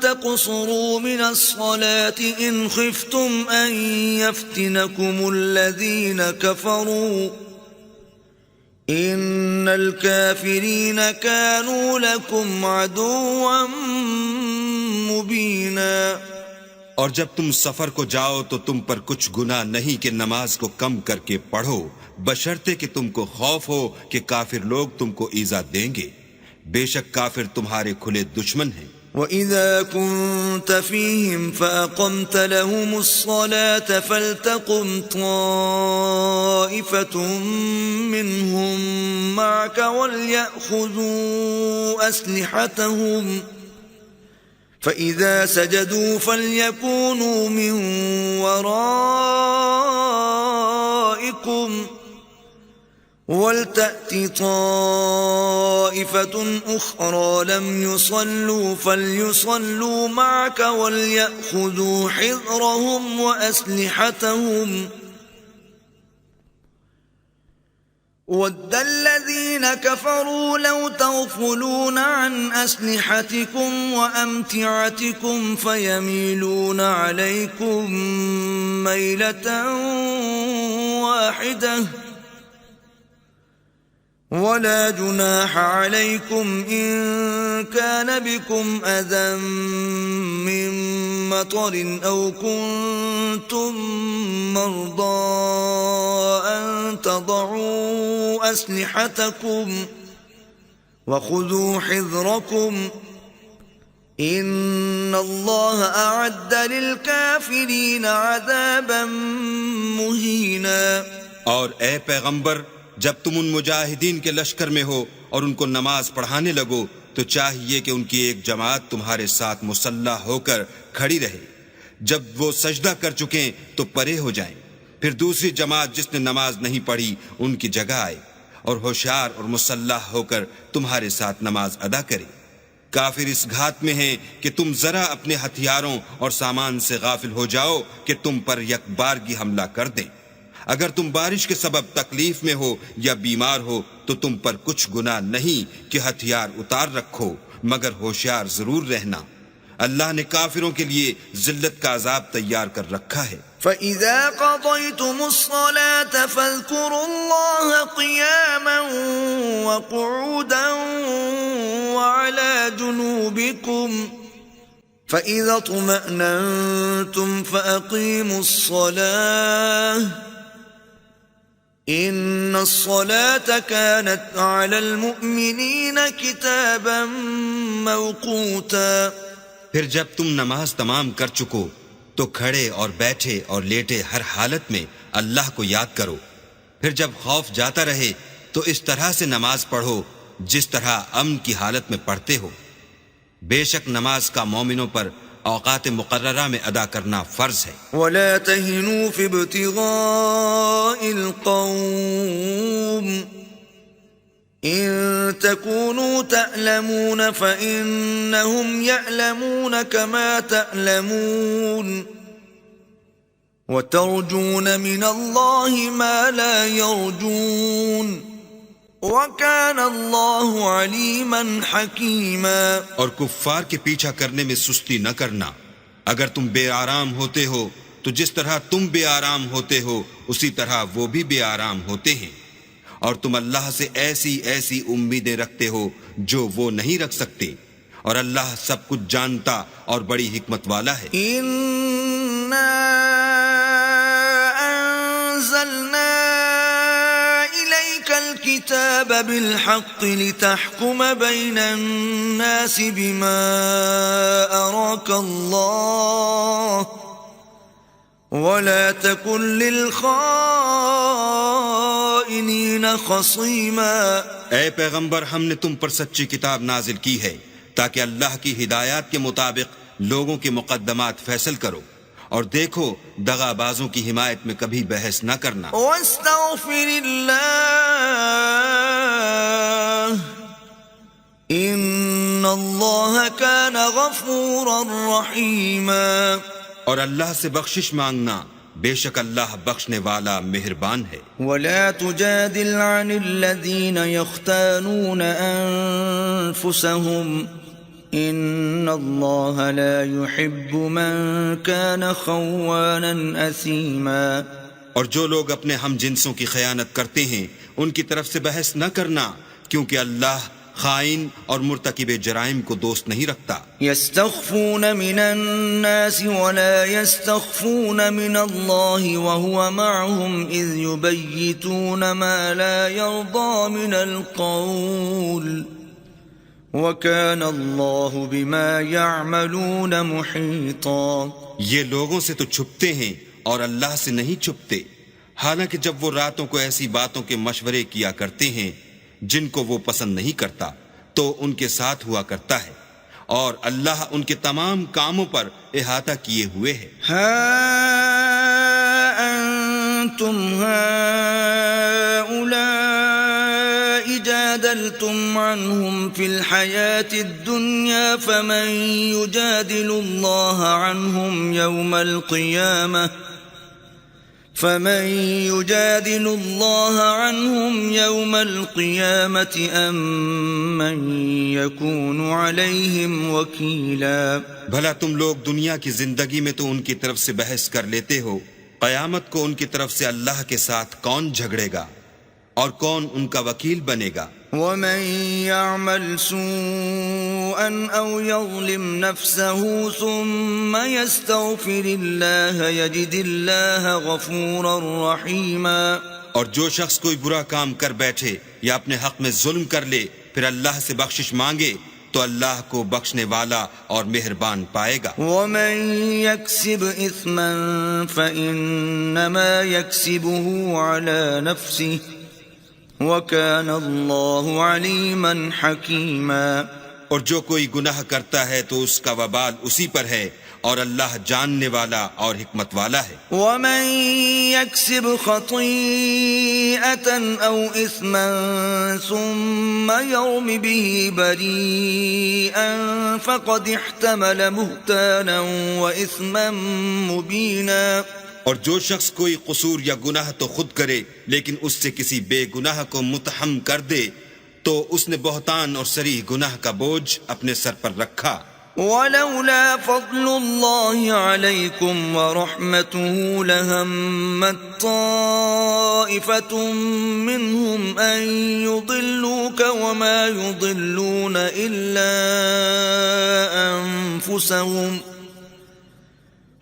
تَقْصُرُوا مِنَ الصَّلَاةِ إِنْ خِفْتُمْ أَن يَفْتِنَكُمُ الَّذِينَ كَفَرُوا إِنَّ الْكَافِرِينَ كَانُوا لَكُمْ عَدُوًّا مُبِينًا. اور جب تم سفر کو جاؤ تو تم پر کچھ گناہ نہیں کہ نماز کو کم کر کے پڑھو، بشرطے کہ تم کو خوف ہو کہ کافر لوگ تم کو ایذا دیں گے. بے شک کافر تمہارے کھلے دشمن ہیں. وَإِذَا كُنْتَ فِيهِمْ فَأَقَمْتَ لَهُمُ الصَّلَاةَ فَلْتَقُمْ طَائِفَةٌ مِّنْهُمْ مَعَكَ وَلْيَأْخُذُوا أَسْلِحَتَهُمْ فَإِذَا سَجَدُوا فَلْيَكُونُوا مِنْ وَرَائِكُمْ وَلْتَأْتِ طَائِفَةٌ أُخْرَى لَمْ يُصَلُّوا فَلْيُصَلُّوا مَعَكَ وَلْيَأْخُذُوا حِذْرَهُمْ وَأَسْلِحَتَهُمْ وَدَّ الَّذِينَ كَفَرُوا لَوْ تَغْفُلُونَ عَنْ أَسْلِحَتِكُمْ وَأَمْتِعَتِكُمْ فَيَمِيلُونَ عَلَيْكُمْ مَيْلَةً وَاحِدَةً وَلَا جُنَاحَ عَلَيْكُمْ إِن كَانَ بِكُمْ أَذًى مِّن مَّطَرٍ أَوْ كُنتُم مَّرْضَىٰ أَن تَضَعُوا أَسْلِحَتَكُمْ وَخُذُوا حِذْرَكُمْ إِنَّ اللَّهَ أَعَدَّ لِلْكَافِرِينَ عَذَابًا مُّهِينًا. اور اے پیغمبر، جب تم ان مجاہدین کے لشکر میں ہو اور ان کو نماز پڑھانے لگو تو چاہیے کہ ان کی ایک جماعت تمہارے ساتھ مسلح ہو کر کھڑی رہے. جب وہ سجدہ کر چکیں تو پرے ہو جائیں، پھر دوسری جماعت جس نے نماز نہیں پڑھی ان کی جگہ آئے، اور ہوشیار اور مسلح ہو کر تمہارے ساتھ نماز ادا کرے۔ کافر اس گھات میں ہیں کہ تم ذرا اپنے ہتھیاروں اور سامان سے غافل ہو جاؤ کہ تم پر یک بارگی حملہ کر دیں۔ اگر تم بارش کے سبب تکلیف میں ہو یا بیمار ہو تو تم پر کچھ گناہ نہیں کہ ہتھیار اتار رکھو، مگر ہوشیار ضرور رہنا۔ اللہ نے کافروں کے لیے ذلت کا عذاب تیار کر رکھا ہے۔ فَإِذَا قَضَيْتُمُ الصَّلَاةَ فَاذْكُرُوا اللَّهَ قِيَامًا وَقُعُودًا وَعَلَى جُنُوبِكُمْ فَإِذَا اطْمَأْنَنْتُمْ فَأَقِيمُوا الصَّلَاةَ إِنَّ الصَّلَاةَ كَانَتْ عَلَى الْمُؤْمِنِينَ كِتَابًا مَوْقُوتًا۔ پھر جب تم نماز تمام کر چکو تو کھڑے اور بیٹھے اور لیٹے ہر حالت میں اللہ کو یاد کرو۔ پھر جب خوف جاتا رہے تو اس طرح سے نماز پڑھو جس طرح امن کی حالت میں پڑھتے ہو۔ بے شک نماز کا مومنوں پر اوقات مقررہ میں ادا کرنا فرض ہے۔ وَلَا تَهِنُوا فِي ابْتِغَاءِ الْقَوْمِ إِن تَكُونُوا تَأْلَمُونَ فَإِنَّهُمْ يَأْلَمُونَ كَمَا تَأْلَمُونَ وَتَرْجُونَ مِنَ اللَّهِ مَا لَا يَرْجُونَ وَكَانَ اللَّهُ عَلِيمًا حَكِيمًا۔ اور کفار کے پیچھا کرنے میں سستی نہ کرنا۔ اگر تم بے آرام ہوتے ہو تو جس طرح تم بے آرام ہوتے ہو اسی طرح وہ بھی بے آرام ہوتے ہیں، اور تم اللہ سے ایسی ایسی امیدیں رکھتے ہو جو وہ نہیں رکھ سکتے، اور اللہ سب کچھ جانتا اور بڑی حکمت والا ہے۔ إِنَّا أَنزَلْنَا إِلَيْكَ الْكِتَابَ بِالْحَقِّ لِتَحْكُمَ بَيْنَ النَّاسِ بِمَا أَرَاكَ اللَّهُ وَلَا تَكُنْ لِلْخَائِنِينَ خَصِيمًا۔ اے پیغمبر، ہم نے تم پر سچی کتاب نازل کی ہے تاکہ اللہ کی ہدایات کے مطابق لوگوں کے مقدمات فیصل کرو، اور دیکھو دغا بازوں کی حمایت میں کبھی بحث نہ کرنا۔ وَاسْتَغْفِرِ اللَّهَ إِنَّ اللَّهَ كَانَ غَفُورًا رَحِيمًا۔ اور اللہ سے بخشش مانگنا، بے شک اللہ بخشنے والا مہربان ہے۔ وَلَا تُجَادِلْ عَنِ الَّذِينَ يَخْتَانُونَ أَنفُسَهُمْ إِنَّ اللَّهَ لَا يُحِبُّ مَن كَانَ خَوَّانًا أَثِيمًا۔ اور جو لوگ اپنے ہم جنسوں کی خیانت کرتے ہیں ان کی طرف سے بحث نہ کرنا، کیونکہ اللہ خائن اور مرتکب جرائم کو دوست نہیں رکھتا۔ يستخفون من الناس ولا يستخفون من الله وهو معهم إذ يبيتون ما لا يرضى من القول وكان الله بما يعملون محيطا۔ یہ لوگوں سے تو چھپتے ہیں اور اللہ سے نہیں چھپتے، حالانکہ جب وہ راتوں کو ایسی باتوں کے مشورے کیا کرتے ہیں جن کو وہ پسند نہیں کرتا تو ان کے ساتھ ہوا کرتا ہے، اور اللہ ان کے تمام کاموں پر احاطہ کیے ہوئے ہے۔ ہا انتم هؤلاء جادلتم عنهم في الحياة الدنيا فمن يجادل الله عنهم يوم القيامة أم من يكون عليهم وكيلا۔ بھلا تم لوگ دنیا کی زندگی میں تو ان کی طرف سے بحث کر لیتے ہو، قیامت کو ان کی طرف سے اللہ کے ساتھ کون جھگڑے گا اور کون ان کا وکیل بنے گا؟ وَمَن يَعْمَلْ سُوءًا أَوْ يَظْلِمْ نَفْسَهُ ثُمَّ يَسْتَغْفِرِ اللَّهَ يَجِدِ اللَّهَ غَفُورًا رَحِيمًا۔ اور جو شخص کوئی برا کام کر بیٹھے یا اپنے حق میں ظلم کر لے پھر اللہ سے بخشش مانگے تو اللہ کو بخشنے والا اور مہربان پائے گا۔ وَمَن يَكْسِبْ إِثْمًا فَإِنَّمَا يَكْسِبُهُ عَلَى نَفْسِهِ وَكَانَ اللَّهُ عَلِيمًا حَكِيمًا۔ اور جو کوئی گناہ کرتا ہے تو اس کا وبال اسی پر ہے، اور اللہ جاننے والا اور حکمت والا ہے۔ ومن يكسب خطيئة أو إثما ثم يرم به بريئا فقد احتمل بهتانا وإثما مبينا۔ اور جو شخص کوئی قصور یا گناہ تو خود کرے لیکن اس سے کسی بے گناہ کو متحم کر دے تو اس نے بہتان اور صریح گناہ کا بوجھ اپنے سر پر رکھا۔ ولولا فضل الله عليكم ورحمته لهمت طائفة منهم أن يضلوك وما يضلون إلا أنفسهم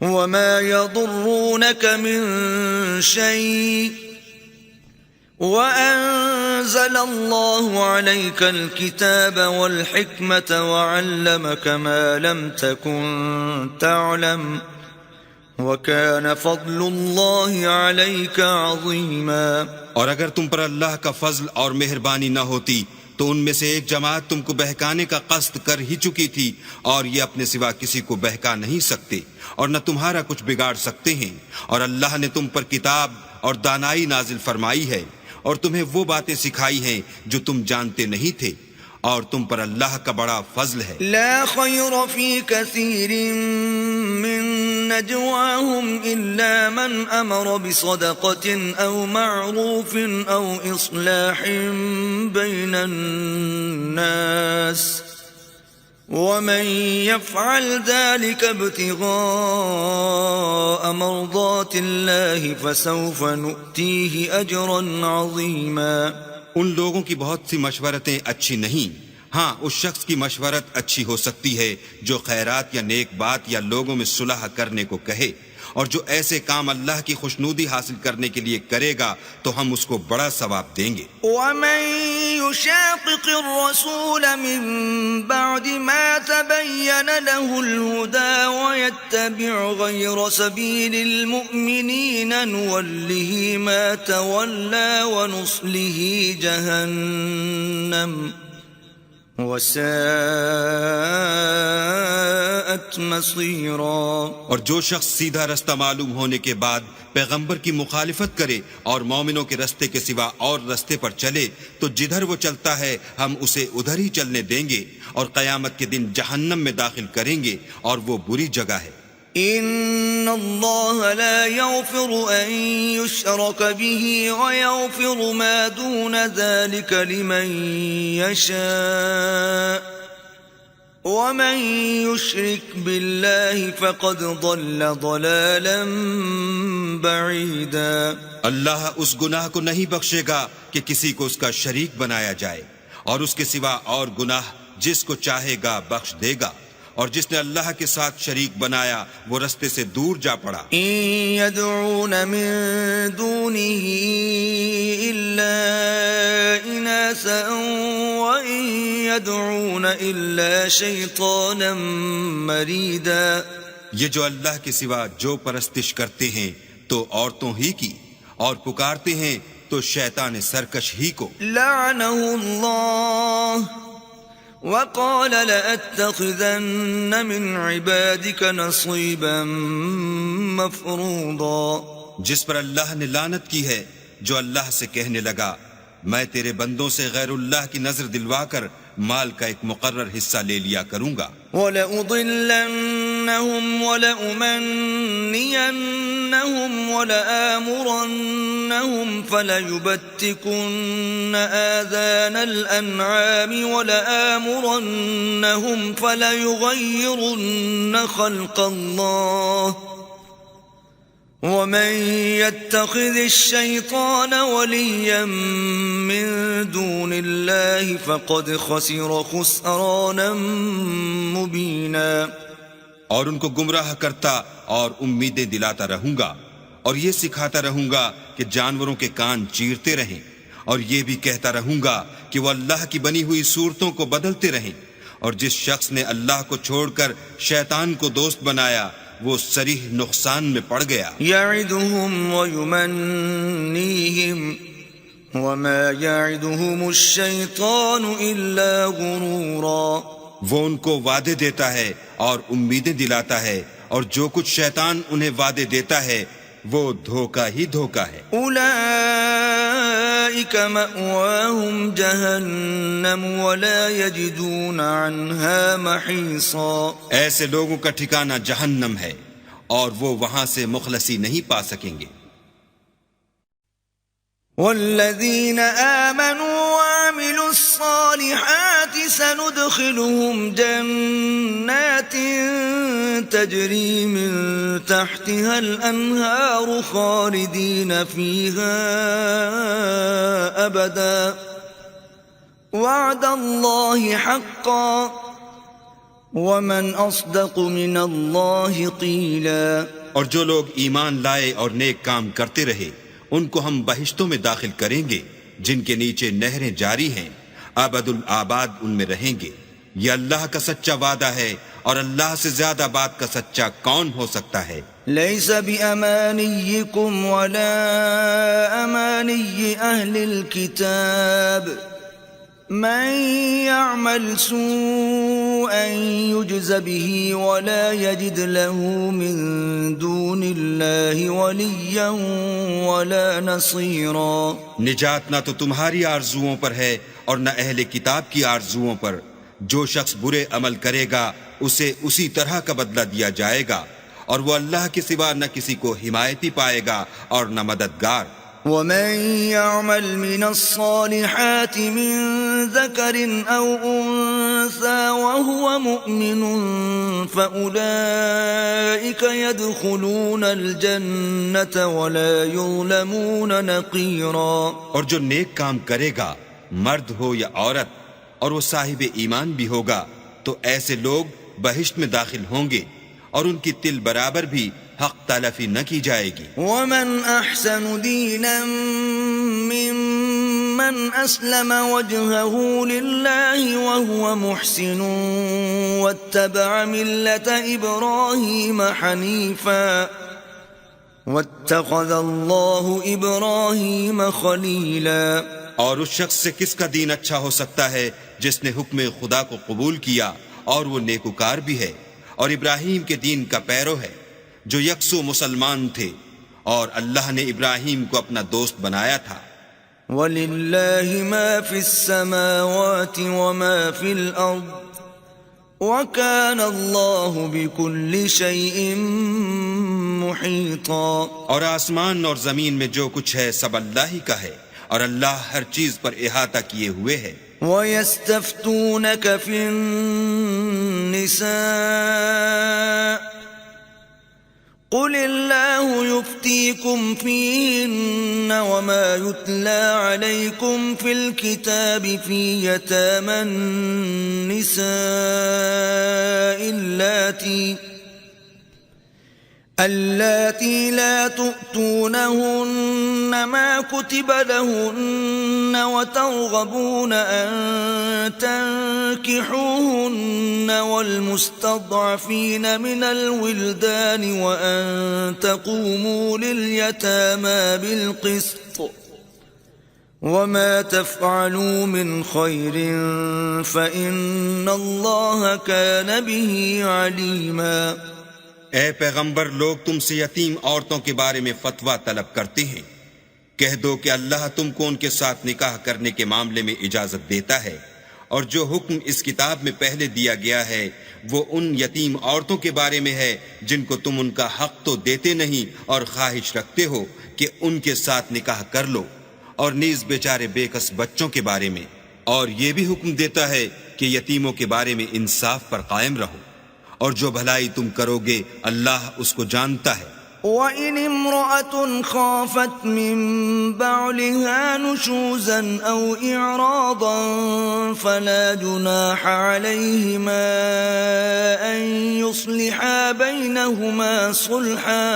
وما يضرونك من شيء وأنزل الله عليك الكتاب والحكمة وعلمك ما لم تكن تعلم وكان فضل الله عليك عظيما۔ اور اگر تم پر اللہ کا فضل اور مہربانی نہ ہوتی تو ان میں سے ایک جماعت تم کو بہکانے کا قصد کر ہی چکی تھی، اور یہ اپنے سوا کسی کو بہکا نہیں سکتے اور نہ تمہارا کچھ بگاڑ سکتے ہیں۔ اور اللہ نے تم پر کتاب اور دانائی نازل فرمائی ہے اور تمہیں وہ باتیں سکھائی ہیں جو تم جانتے نہیں تھے، اور تم پر اللہ کا بڑا فضل ہے۔ لا خیر فی کثیر من نجواہم الا من امر بصدقة او معروف او اصلاح بین الناس ومن يفعل ذلك ابتغاء مرضات الله فسوف نؤتيه اجرا عظيما۔ ان لوگوں کی بہت سی مشورتیں اچھی نہیں، ہاں اس شخص کی مشورت اچھی ہو سکتی ہے جو خیرات یا نیک بات یا لوگوں میں صلح کرنے کو کہے، اور جو ایسے کام اللہ کی خوشنودی حاصل کرنے کے لیے کرے گا تو ہم اس کو بڑا ثواب دیں گے۔ ومن يشاقق الرسول من بعد ما تبين له الهدى ويتبع غير سبيل المؤمنين نوله ما تولى ونصله جهنم وساءت مصيرا۔ اور جو شخص سیدھا رستہ معلوم ہونے کے بعد پیغمبر کی مخالفت کرے اور مومنوں کے رستے کے سوا اور رستے پر چلے تو جدھر وہ چلتا ہے ہم اسے ادھر ہی چلنے دیں گے، اور قیامت کے دن جہنم میں داخل کریں گے، اور وہ بری جگہ ہے۔ ان اللہ لا یغفر ان یشرک به ویغفر ما دون ذلك لمن یشاء ومن یشرک باللہ فقد ضل ضلالا بعیدا۔ اللہ اس گناہ کو نہیں بخشے گا کہ کسی کو اس کا شریک بنایا جائے، اور اس کے سوا اور گناہ جس کو چاہے گا بخش دے گا، اور جس نے اللہ کے ساتھ شریک بنایا وہ رستے سے دور جا پڑا۔ ان يدعون من دونه الا اناسا وان يدعون الا شیطانا مریدا۔ یہ جو اللہ کے سوا جو پرستش کرتے ہیں تو عورتوں ہی کی، اور پکارتے ہیں تو شیطان سرکش ہی کو۔ لعنه اللہ وقال لأتخذن من عبادك نصيبا مفروضا۔ جس پر اللہ نے لعنت کی ہے جو اللہ سے کہنے لگا میں تیرے بندوں سے غیر اللہ کی نظر دلوا کر مال کا ایک مقرر حصہ لے لیا کروں گا۔ وَلَأُضِلَّنَّهُمْ وَلَأُمَنِّيَنَّهُمْ وَلَآمُرَنَّهُمْ فَلَيُبَتِّكُنَّ آذَانَ الْأَنْعَامِ وَلَآمُرَنَّهُمْ فَلَيُغَيِّرُنَّ خَلْقَ اللَّهِ وَمَن يَتَّخِذِ الشَّيْطَانَ وَلِيًّا مِّن دُونِ اللَّهِ فَقَدْ خَسِرَ خُسْرَانًا مُّبِينًا۔ اور ان کو گمراہ کرتا اور امیدیں دلاتا رہوں گا، اور یہ سکھاتا رہوں گا کہ جانوروں کے کان چیرتے رہیں، اور یہ بھی کہتا رہوں گا کہ وہ اللہ کی بنی ہوئی صورتوں کو بدلتے رہیں، اور جس شخص نے اللہ کو چھوڑ کر شیطان کو دوست بنایا وہ صریح نقصان میں پڑ گیا۔ یعدہم ویمنیہم وما یعدہم الشیطان الا غرورا۔ وہ ان کو وعدے دیتا ہے اور امیدیں دلاتا ہے، اور جو کچھ شیطان انہیں وعدے دیتا ہے وہ دھوکہ ہی دھوکہ ہے۔ أولئك مأواهم جهنم ولا يجدون عنها محيصا۔ ایسے لوگوں کا ٹھکانہ جہنم ہے اور وہ وہاں سے مخلصی نہیں پا سکیں گے۔ والذين آمنوا وعملوا الصالحات سندخلهم جنات تجري من تحتها الأنهار خالدين فيها أبدا وعد الله حقا ومن أصدق من الله قيلا۔ اور جو لوگ ایمان لائے اور نیک کام کرتے رہے ان کو ہم بہشتوں میں داخل کریں گے جن کے نیچے نہریں جاری ہیں، ابد الآباد ان میں رہیں گے۔ یہ اللہ کا سچا وعدہ ہے اور اللہ سے زیادہ بات کا سچا کون ہو سکتا ہے؟ ليس بأمانيكم ولا أماني أهل الكتاب من يعمل سوءا يجز به ولا يجد له من دون الله وليا ولا نصيرا۔ نجات نہ تو تمہاری آرزوؤں پر ہے اور نہ اہل کتاب کی آرزوؤں پر۔ جو شخص برے عمل کرے گا اسے اسی طرح کا بدلہ دیا جائے گا، اور وہ اللہ کے سوا نہ کسی کو حمایتی پائے گا اور نہ مددگار۔ ومن يعمل من الصالحات من ذكر أو أنثى وهو مؤمن فأولئك يدخلون الجنة ولا يظلمون نقيرا۔ اور جو نیک کام کرے گا مرد ہو یا عورت اور وہ صاحب ایمان بھی ہوگا تو ایسے لوگ بہشت میں داخل ہوں گے اور ان کی تل برابر بھی حق تلفی نہ کی جائے گی۔ ومن احسن دینا ممن اسلم وجهه لله وهو محسن واتبع ملة ابراهيم حنيفا واتخذ الله ابراهيم خليلا۔ اور اس شخص سے کس کا دین اچھا ہو سکتا ہے جس نے حکم خدا کو قبول کیا اور وہ نیکوکار بھی ہے اور ابراہیم کے دین کا پیرو ہے جو یکسو مسلمان تھے، اور اللہ نے ابراہیم کو اپنا دوست بنایا تھا۔ وَلِلَّهِ مَا فِي السَّمَاوَاتِ وَمَا فِي الْأَرْضِ وَكَانَ اللَّهُ بِكُلِّ شَيْءٍ مُحِيطًا۔ اور آسمان اور زمین میں جو کچھ ہے سب اللہ ہی کا ہے اور اللہ ہر چیز پر احاطہ کیے ہوئے ہے۔ وَيَسْتَفْتُونَكَ فِي النِّسَاءِ قُلِ اللَّهُ يُفْتِيكُمْ فِيهِنَّ وَمَا يُتْلَى عَلَيْكُمْ فِي الْكِتَابِ فِي يَتَامَى النِّسَاءِ اللاتي لا تؤتونهن ما كتب لهن وترغبون أن تنكحوهن والمستضعفين من الولدان وأن تقوموا لليتامى بالقسط وما تفعلوا من خير فإن الله كان به عليما۔ اے پیغمبر، لوگ تم سے یتیم عورتوں کے بارے میں فتویٰ طلب کرتے ہیں، کہہ دو کہ اللہ تم کو ان کے ساتھ نکاح کرنے کے معاملے میں اجازت دیتا ہے، اور جو حکم اس کتاب میں پہلے دیا گیا ہے وہ ان یتیم عورتوں کے بارے میں ہے جن کو تم ان کا حق تو دیتے نہیں اور خواہش رکھتے ہو کہ ان کے ساتھ نکاح کر لو، اور نیز بیچارے بے کس بچوں کے بارے میں، اور یہ بھی حکم دیتا ہے کہ یتیموں کے بارے میں انصاف پر قائم رہو، اور جو بھلائی تم کرو گے اللہ اس کو جانتا ہے۔ وَإِنِ امْرَأَةٌ خَافَتْ مِن بَعْلِهَا نُشُوزًا أَوْ إِعْرَاضًا فَلَا جُنَاحَ عَلَيْهِمَا أَن يُصْلِحَا بَيْنَهُمَا صُلْحًا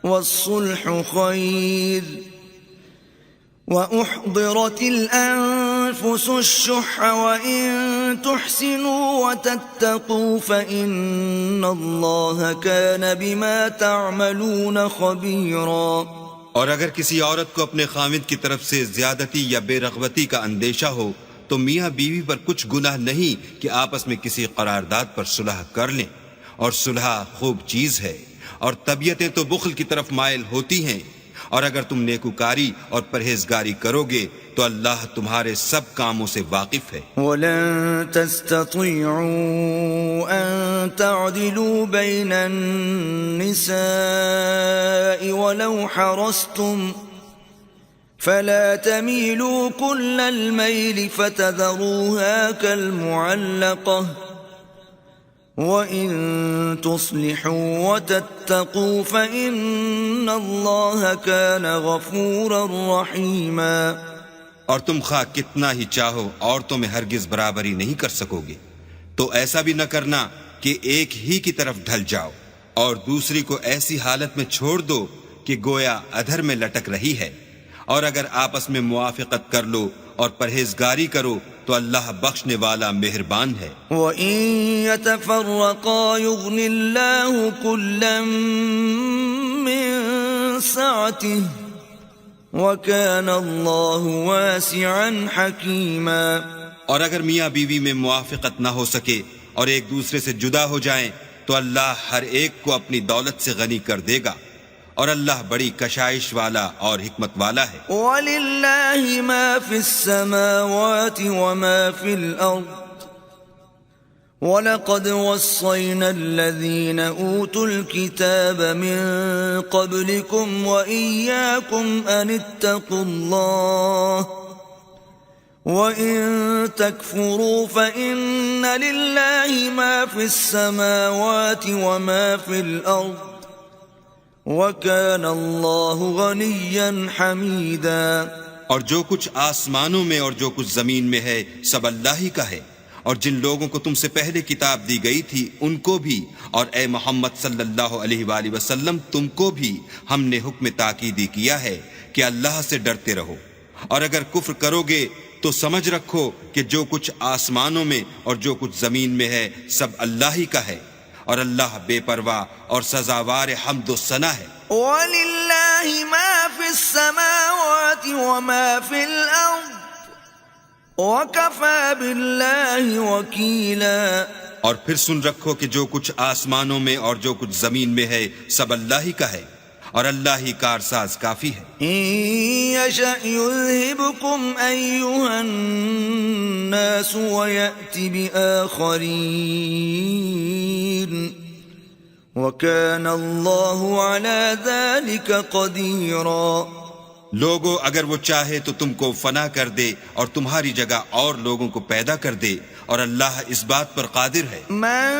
وَالصُّلْحُ خَيْرٌ وَأُحْضِرَتِ الْأَنفُسُ الشُّحَّ وَإِن تُحْسِنُوا وَتَتَّقُوا فَإِنَّ اللَّهَ كَانَ بِمَا تَعْمَلُونَ خَبِيرًا۔ اور اگر کسی عورت کو اپنے خاوند کی طرف سے زیادتی یا بے رغبتی کا اندیشہ ہو تو میاں بیوی پر کچھ گناہ نہیں کہ آپس میں کسی قرارداد پر صلح کر لیں، اور صلح خوب چیز ہے، اور طبیعتیں تو بخل کی طرف مائل ہوتی ہیں، اور اگر تم نیکوکاری اور پرہیزگاری کرو گے تو اللہ تمہارے سب کاموں سے واقف ہے۔ ولن تستطيعوا أن تعدلوا بين النساء ولو حرصتم فلا تميلوا كل الميل فتذروها كالمعلقة وَإِن تُصْلِحُوا وَتَتَّقُوا فَإِنَّ اللَّهَ كَانَ غَفُورًا رَحِيمًا۔ اور تم خواہ کتنا ہی چاہو عورتوں میں ہرگز برابری نہیں کر سکو گے، تو ایسا بھی نہ کرنا کہ ایک ہی کی طرف ڈھل جاؤ اور دوسری کو ایسی حالت میں چھوڑ دو کہ گویا ادھر میں لٹک رہی ہے، اور اگر آپس میں موافقت کر لو اور پرہیزگاری کرو تو اللہ بخشنے والا مہربان ہے۔ وَإِن يَتَفَرَّقَا يُغْنِ اللَّهُ كُلًّا مِّن سَعَتِهِ وَكَانَ اللَّهُ وَاسِعًا حَكِيمًا۔ اور اگر میاں بیوی میں موافقت نہ ہو سکے اور ایک دوسرے سے جدا ہو جائیں تو اللہ ہر ایک کو اپنی دولت سے غنی کر دے گا، اور اللہ بڑی کشائش والا اور حکمت والا ہے۔ وَلِلَّهِ مَا فِي السَّمَاوَاتِ وَمَا فِي الْأَرْضِ وَلَقَدْ وَصَّيْنَا الَّذِينَ أُوتُوا الْكِتَابَ مِنْ قَبْلِكُمْ وَإِيَّاكُمْ أَنِ اتَّقُوا اللَّهَ وَإِن تَكْفُرُوا فَإِنَّ لِلَّهِ مَا فِي السَّمَاوَاتِ وَمَا فِي الْأَرْضِ وَكَانَ اللَّهُ غَنِيًّا حَمِيدًا۔ اور جو کچھ آسمانوں میں اور جو کچھ زمین میں ہے سب اللہ ہی کا ہے، اور جن لوگوں کو تم سے پہلے کتاب دی گئی تھی ان کو بھی، اور اے محمد صلی اللہ علیہ وآلہ وسلم تم کو بھی ہم نے حکم تاکیدی کیا ہے کہ اللہ سے ڈرتے رہو، اور اگر کفر کرو گے تو سمجھ رکھو کہ جو کچھ آسمانوں میں اور جو کچھ زمین میں ہے سب اللہ ہی کا ہے، اور اللہ بے پرواہ اور سزاوار حمد و ثنا ہے۔ وَلِلَّهِ مَا فِي السَّمَاوَاتِ وَمَا فِي الْأَرْضِ وَكَفَى بِاللَّهِ وَكِيلًا۔ اور پھر سن رکھو کہ جو کچھ آسمانوں میں اور جو کچھ زمین میں ہے سب اللہ ہی کا ہے، اور اللہ ہی کارساز کافی ہے۔ إِن يَشَأْ يُذْهِبْكُمْ أَيُّهَا النَّاسُ وَيَأْتِ بِآخَرِينَ وَكَانَ اللَّهُ عَلَى ذَلِكَ قَدِيرًا۔ لوگو اگر وہ چاہے تو تم کو فنا کر دے اور تمہاری جگہ اور لوگوں کو پیدا کر دے، اور اللہ اس بات پر قادر ہے۔ من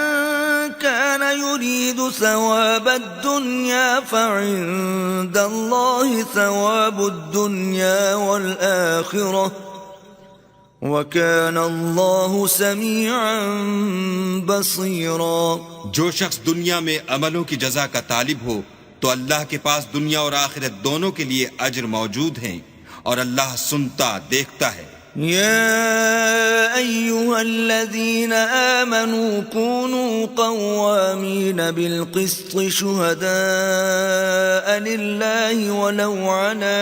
كان يريد ثواب الدنيا فعند الله ثواب الدنيا والآخرة وكان الله سميعا بصيرا۔ جو شخص دنیا میں عملوں کی جزا کا طالب ہو تو اللہ کے پاس دنیا اور آخرت دونوں کے لیے اجر موجود ہیں، اور اللہ سنتا دیکھتا ہے۔ يا أيها الذين آمنوا كونوا قوامين بالقسط شهداء لله ولو على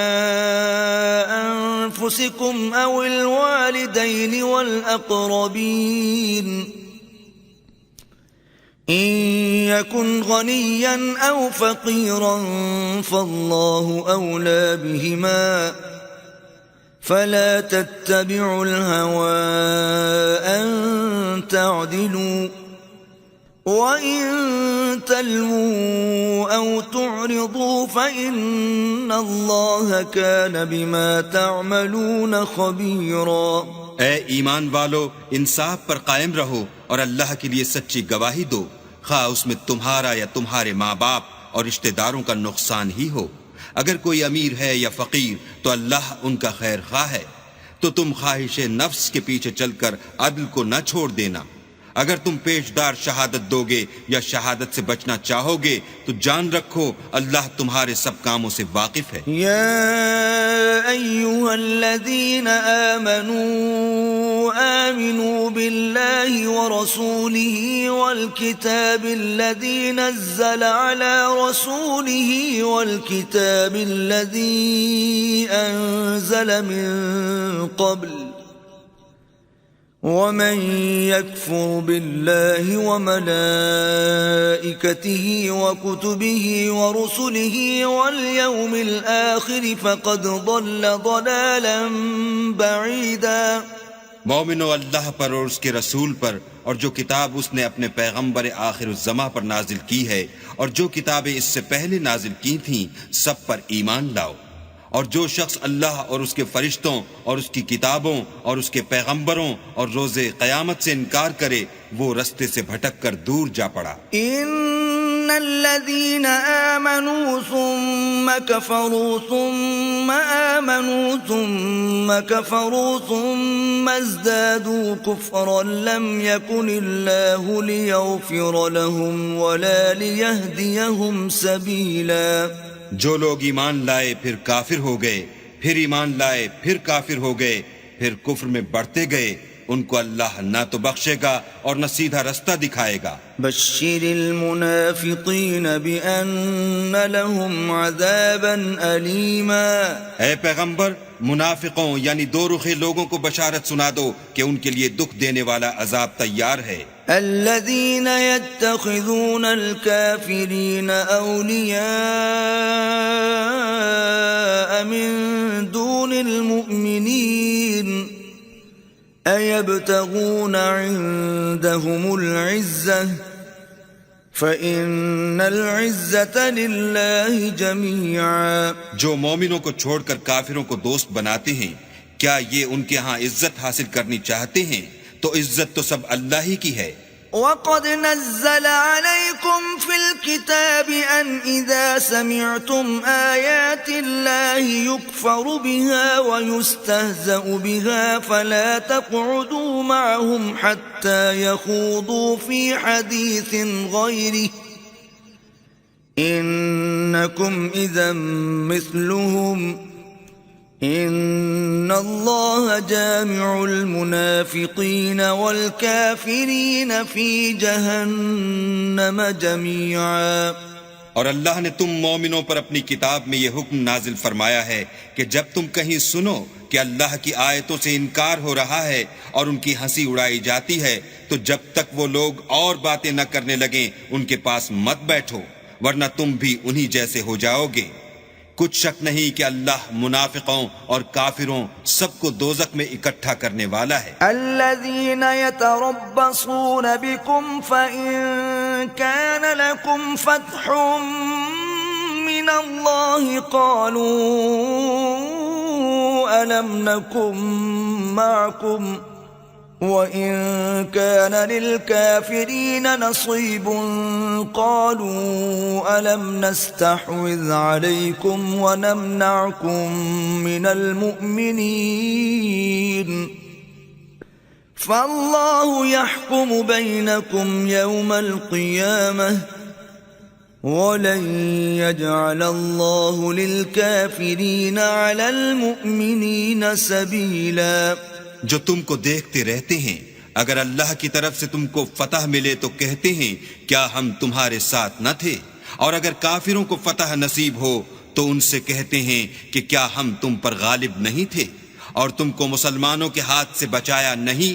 أنفسكم أو الوالدين والأقربين إن يكن غنيا أو فقيرا فالله أولى بهما فلا تتبعوا الهوى أن تعدلوا وإن تلووا أو تعرضوا فإن الله كان بما تعملون خبيرا۔ اے ایمان والو، انصاف پر قائم رہو اور اللہ کے لیے سچی گواہی دو، خواہ اس میں تمہارا یا تمہارے ماں باپ اور رشتہ داروں کا نقصان ہی ہو۔ اگر کوئی امیر ہے یا فقیر تو اللہ ان کا خیر خواہ ہے، تو تم خواہش نفس کے پیچھے چل کر عدل کو نہ چھوڑ دینا۔ اگر تم پیشدار شہادت دو گے یا شہادت سے بچنا چاہو گے تو جان رکھو اللہ تمہارے سب کاموں سے واقف ہے۔ یا ایھا الذین آمنوا آمنوا باللہ ورسولہ والکتاب الذی نزل علی رسولہ والکتاب الذی انزل من قبل ومن يكفر بالله وملائكته وكتبه ورسله واليوم الآخر فقد ضل ضلالا بعيدا. مومنو اللہ پر اور اس کے رسول پر اور جو کتاب اس نے اپنے پیغمبر آخر الزماں پر نازل کی ہے اور جو کتابیں اس سے پہلے نازل کی تھیں سب پر ایمان لاؤ. اور جو شخص اللہ اور اس کے فرشتوں اور اس کی کتابوں اور اس کے پیغمبروں اور روز قیامت سے انکار کرے وہ رستے سے بھٹک کر دور جا پڑا. ان الذين آمنوا ثم كفروا ثم آمنوا ثم كفروا ثم ازدادوا كفرا لم يكن الله ليغفر لهم ولا ليهديهم سبيلا. جو لوگ ایمان لائے پھر کافر ہو گئے، پھر ایمان لائے پھر کافر ہو گئے، پھر کفر میں بڑھتے گئے، ان کو اللہ نہ تو بخشے گا اور نہ سیدھا رستہ دکھائے گا. بشر المنافقین بأن لهم عذابا علیما. اے پیغمبر منافقوں یعنی دو رخے لوگوں کو بشارت سنا دو کہ ان کے لیے دکھ دینے والا عذاب تیار ہے. الذين يتخذون الكافرين أولياء من دون المؤمنين أيبتغون عندهم العزة فإن العزة لله جميعا. جو مومنوں کو چھوڑ کر کافروں کو دوست بناتے ہیں کیا یہ ان کے ہاں عزت حاصل کرنی چاہتے ہیں؟ تو عزت تو سب اللہ ہی کی ہے. وَقَدْ نَزَّلَ عَلَيْكُمْ فِي الْكِتَابِ أَنْ إِذَا سَمِعْتُمْ آيَاتِ اللَّهِ يُكْفَرُ بِهَا وَيُسْتَهْزَأُ بِهَا فَلَا تَقْعُدُوا مَعَهُمْ حَتَّى يَخُوضُوا فِي حَدِيثٍ غَيْرِهِ إِنَّكُمْ إِذًا مِثْلُهُمْ ان اللہ جامع المنافقین والکافرین فی جہنم جميعا. اور اللہ نے تم مومنوں پر اپنی کتاب میں یہ حکم نازل فرمایا ہے کہ جب تم کہیں سنو کہ اللہ کی آیتوں سے انکار ہو رہا ہے اور ان کی ہنسی اڑائی جاتی ہے تو جب تک وہ لوگ اور باتیں نہ کرنے لگیں ان کے پاس مت بیٹھو ورنہ تم بھی انہی جیسے ہو جاؤ گے. کچھ شک نہیں کہ اللہ منافقوں اور کافروں سب کو دوزخ میں اکٹھا کرنے والا ہے. الذين يتربصون بكم فإن كان لكم فتح من الله قالوا ألم نكن معكم وَإِن كَانَ لِلْكَافِرِينَ نَصِيبٌ قَالُوا أَلَمْ نَسْتَحْوِذْ عَلَيْكُمْ وَنَمْنَعْكُمْ مِنَ الْمُؤْمِنِينَ فَاللَّهُ يَحْكُمُ بَيْنَكُمْ يَوْمَ الْقِيَامَةِ وَلَنْ يَجْعَلَ اللَّهُ لِلْكَافِرِينَ عَلَى الْمُؤْمِنِينَ سَبِيلًا. جو تم کو دیکھتے رہتے ہیں اگر اللہ کی طرف سے تم کو فتح ملے تو کہتے ہیں کیا ہم تمہارے ساتھ نہ تھے، اور اگر کافروں کو فتح نصیب ہو تو ان سے کہتے ہیں کہ کیا ہم تم پر غالب نہیں تھے اور تم کو مسلمانوں کے ہاتھ سے بچایا نہیں.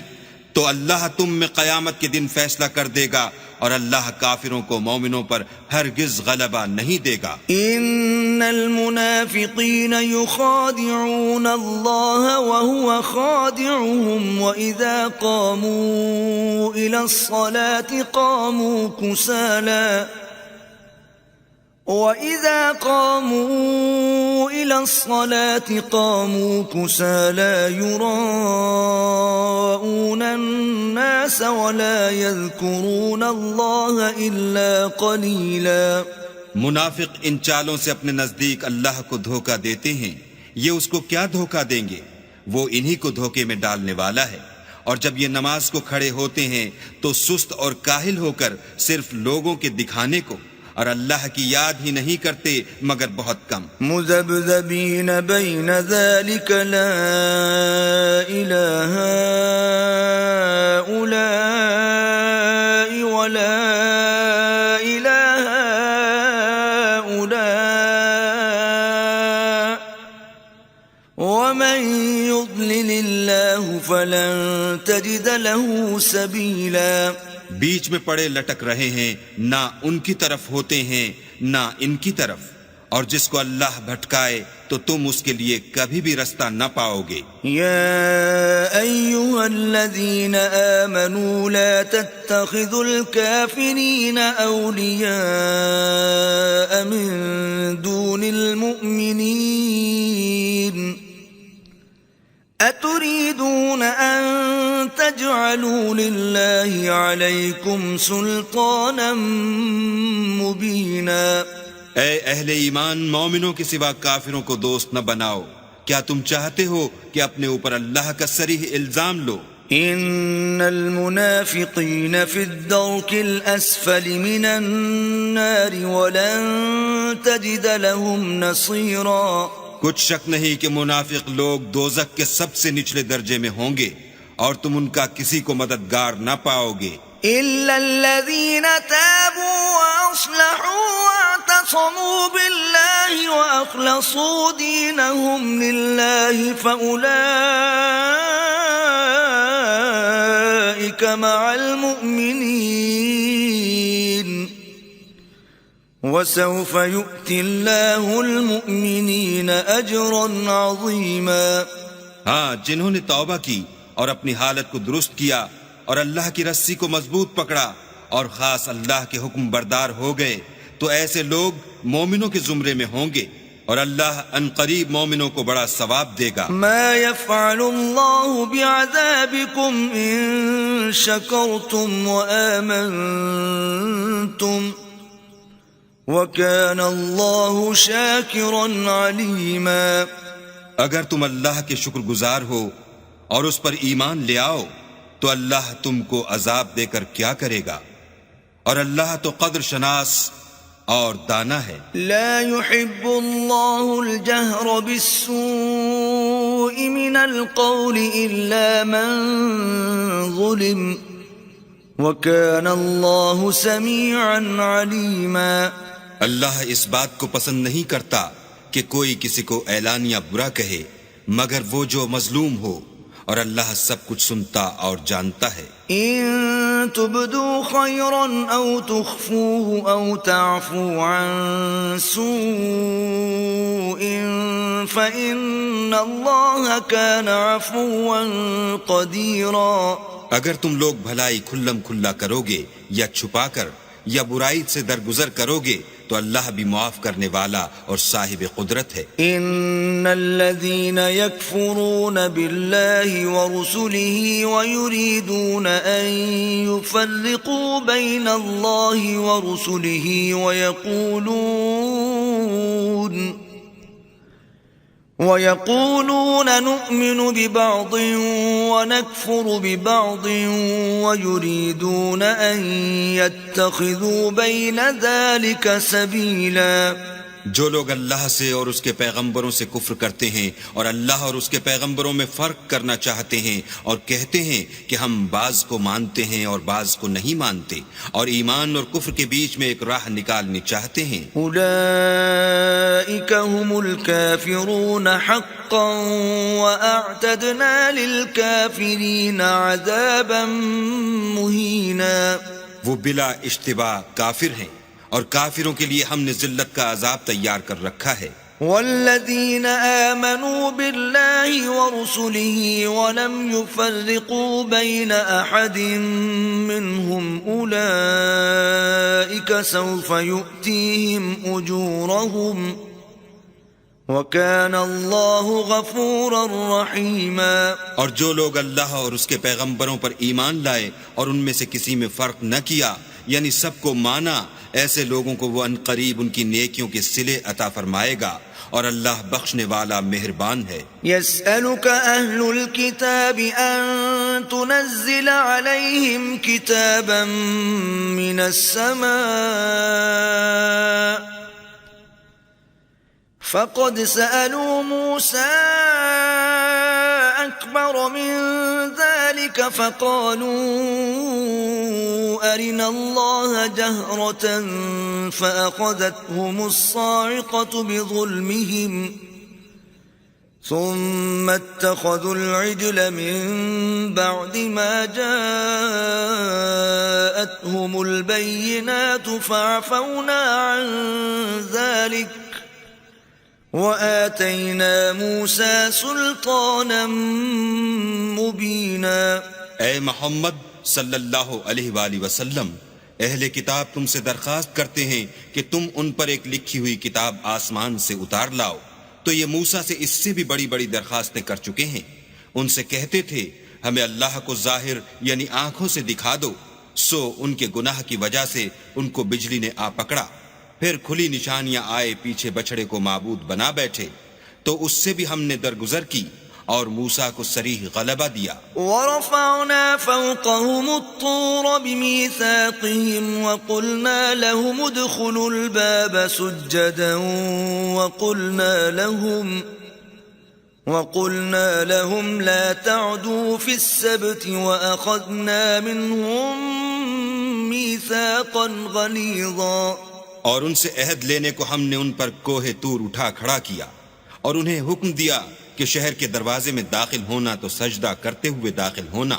تو اللہ تم میں قیامت کے دن فیصلہ کر دے گا اور اللہ کافروں کو مومنوں پر ہرگز غلبہ نہیں دے گا. ان المنافقین یخادعون اللہ وهو خادعهم واذا قاموا الى الصلاة قاموا كسالى وَإِذَا قَامُوا إِلَى الصَّلَاةِ قَامُوا كُسَالَى يُرَاءُونَ النَّاسَ وَلَا يَذْكُرُونَ اللَّهَ إِلَّا قَلِيلًا. منافق ان چالوں سے اپنے نزدیک اللہ کو دھوکہ دیتے ہیں، یہ اس کو کیا دھوکہ دیں گے، وہ انہی کو دھوکے میں ڈالنے والا ہے. اور جب یہ نماز کو کھڑے ہوتے ہیں تو سست اور کاہل ہو کر صرف لوگوں کے دکھانے کو اور اللہ کی یاد ہی نہیں کرتے مگر بہت کم. مذبذبین بین ذلک لا الہ هؤلاء ولا الہ هؤلاء ومن يضلل اللہ فلا ولن تجد له سبيلا. بیچ میں پڑے لٹک رہے ہیں، نہ ان کی طرف ہوتے ہیں نہ ان کی طرف، اور جس کو اللہ بھٹکائے تو تم اس کے لیے کبھی بھی رستہ نہ پاؤ گے. يا أيها الذين آمنوا لا تتخذوا الكافرين أولياء من دون المؤمنين أتريدون أن تجعلوا لله عليكم سلطانا مبينا. اے اہل ایمان، مومنوں کے سوا کافروں کو دوست نہ بناؤ. کیا تم چاہتے ہو کہ اپنے اوپر اللہ کا صریح الزام لو؟ ان المنافقین فی الدرک الاسفل من النار ولن تجد لهم نصیرا. کچھ شک نہیں کہ منافق لوگ دوزخ کے سب سے نچلے درجے میں ہوں گے اور تم ان کا کسی کو مددگار نہ پاؤ گے. إلا الذين تابوا وأصلحوا واعتصموا بالله وأخلصوا دينهم لله فأولئك مع المؤمنين وسوف يؤتي الله المؤمنين أجرا عظيما. ہاں، جنہوں نے توبہ کی اور اپنی حالت کو درست کیا اور اللہ کی رسی کو مضبوط پکڑا اور خاص اللہ کے حکم بردار ہو گئے تو ایسے لوگ مومنوں کے زمرے میں ہوں گے اور اللہ عنقریب مومنوں کو بڑا ثواب دے گا. ما يفعل الله بعذابكم إن شكرتم وآمنتم وكان الله شاكرا عليما. اگر تم اللہ کے شکر گزار ہو اور اس پر ایمان لے آؤ تو اللہ تم کو عذاب دے کر کیا کرے گا، اور اللہ تو قدر شناس اور دانا ہے. لا يحب الله الجهر بالسوء من القول إلا من ظلم وكان الله سميعا عليما. اللہ اس بات کو پسند نہیں کرتا کہ کوئی کسی کو اعلانیہ برا کہے مگر وہ جو مظلوم ہو، اور اللہ سب کچھ سنتا اور جانتا ہے. إن تبدوا خيرا أو تخفوه أو تعفوا عن سوء فإن الله كان عفوا قديرا. اگر تم لوگ بھلائی کھلم کھلا کرو گے یا چھپا کر یا برائی سے درگزر کرو گے تو اللہ بھی معاف کرنے والا اور صاحب قدرت ہے. ان الذين يكفرون بالله ورسله ويريدون ان يفرقوا بين الله ورسله ويقولون نؤمن ببعض ونكفر ببعض ويريدون أن يتخذوا بين ذلك سبيلا. جو لوگ اللہ سے اور اس کے پیغمبروں سے کفر کرتے ہیں اور اللہ اور اس کے پیغمبروں میں فرق کرنا چاہتے ہیں اور کہتے ہیں کہ ہم بعض کو مانتے ہیں اور بعض کو نہیں مانتے اور ایمان اور کفر کے بیچ میں ایک راہ نکالنی چاہتے ہیں، أولئك هم الكافرون حقا وأعتدنا للكافرين عذابا مهينا. وہ بلا اشتباہ کافر ہیں اور کافروں کے لیے ہم نے ذلت کا عذاب تیار کر رکھا ہے. والذين آمنوا بالله ورسله ولم يفرقوا بين أحد منهم أولئك سوف يؤتيهم أجورهم وكان الله غفورا رحيما. اور جو لوگ اللہ اور اس کے پیغمبروں پر ایمان لائے اور ان میں سے کسی میں فرق نہ کیا یعنی سب کو مانا، ایسے لوگوں کو وہ عنقریب ان کی نیکیوں کے صلے عطا فرمائے گا اور اللہ بخشنے والا مہربان ہے. يسألك أهل الكتاب أن تنزل عليهم كتابا من السماء فقد سألوا موسى أكبر من ذلك فقالوا أرنا الله جهرة فأخذتهم الصاعقة بظلمهم ثم اتخذوا العجل من بعد ما جاءتهم البينات فعفونا عن ذلك وآتينا موسى سلطانا مبينا۔ اے محمد صلی اللہ علیہ وآلہ وسلم، اہل کتاب تم سے درخواست کرتے ہیں کہ تم ان پر ایک لکھی ہوئی کتاب آسمان سے اتار لاؤ، تو یہ موسیٰ سے اس سے بھی بڑی بڑی درخواستیں کر چکے ہیں۔ ان سے کہتے تھے ہمیں اللہ کو ظاہر یعنی آنکھوں سے دکھا دو، سو ان کے گناہ کی وجہ سے ان کو بجلی نے آ پکڑا، پھر کھلی نشانیاں آئے پیچھے بچڑے کو معبود بنا بیٹھے، تو اس سے بھی ہم نے درگزر کی اور موسیٰ کو صریح غلبہ دیا۔ ورفعنا فوقهم الطور بميثاقهم وقلنا لهم ادخلوا الباب سجدا وقلنا لهم لا تعدوا في السبت وأخذنا منهم ميثاقا غليظا۔ اور ان سے عہد لینے کو ہم نے ان پر کوہ طور اٹھا کھڑا کیا اور انہیں حکم دیا کہ شہر کے دروازے میں داخل ہونا تو سجدہ کرتے ہوئے داخل ہونا،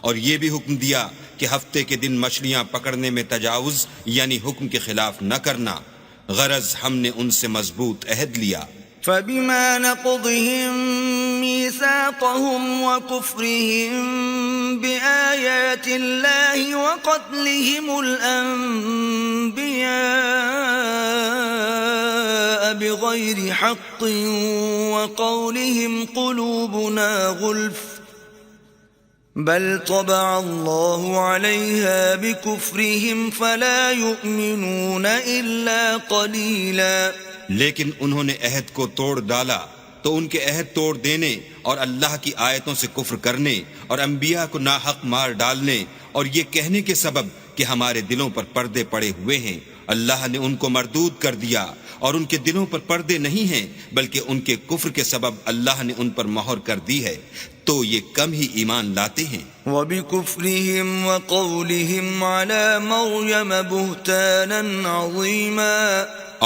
اور یہ بھی حکم دیا کہ ہفتے کے دن مچھلیاں پکڑنے میں تجاوز یعنی حکم کے خلاف نہ کرنا، غرض ہم نے ان سے مضبوط عہد لیا۔ فبما نقضهم ميثاقهم وكفرهم بآيات الله وقتلهم الأنبياء بغير حق وقولهم قلوبنا غلف بل طبع الله عليها بكفرهم فلا يؤمنون إلا قليلا۔ لیکن انہوں نے عہد کو توڑ ڈالا تو ان کے عہد توڑ دینے اور اللہ کی آیتوں سے کفر کرنے اور انبیاء کو ناحق مار ڈالنے اور یہ کہنے کے سبب کہ ہمارے دلوں پر پردے پڑے ہوئے ہیں، اللہ نے ان کو مردود کر دیا، اور ان کے دلوں پر پردے نہیں ہیں بلکہ ان کے کفر کے سبب اللہ نے ان پر مہر کر دی ہے، تو یہ کم ہی ایمان لاتے ہیں۔ وَبِكُفْرِهِمْ وَقَوْلِهِمْ عَلَى مَرْيَمَ بُهْتَانًا عَظِيمًا،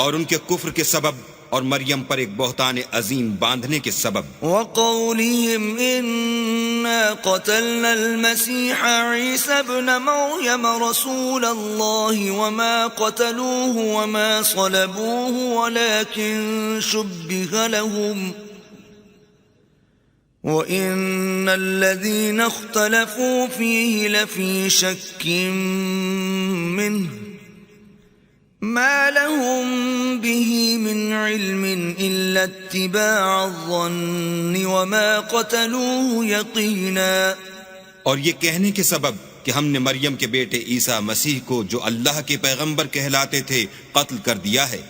اور ان کے کفر کے سبب اور مریم پر ایک بہتان عظیم باندھنے کے سبب۔ وَقَوْلِهِمْ إِنَّا قَتَلْنَا الْمَسِيحَ عِيسَى ابْنَ مَرْيَمَ رَسُولَ اللَّهِ وَمَا قَتَلُوهُ وَمَا صَلَبُوهُ وَلَكِنْ شُبِّهَ لَهُمْ وَإِنَّ الَّذِينَ اخْتَلَفُوا فِيهِ لَفِي شَكٍّ مِّنْهُ ما لهم به من علم إلا اتباع الظن وما قتلوه يقينا۔ اور یہ کہنے کے سبب کہ ہم نے مریم کے بیٹے عیسیٰ مسیح کو جو اللہ کے پیغمبر کہلاتے تھے قتل کر دیا ہے،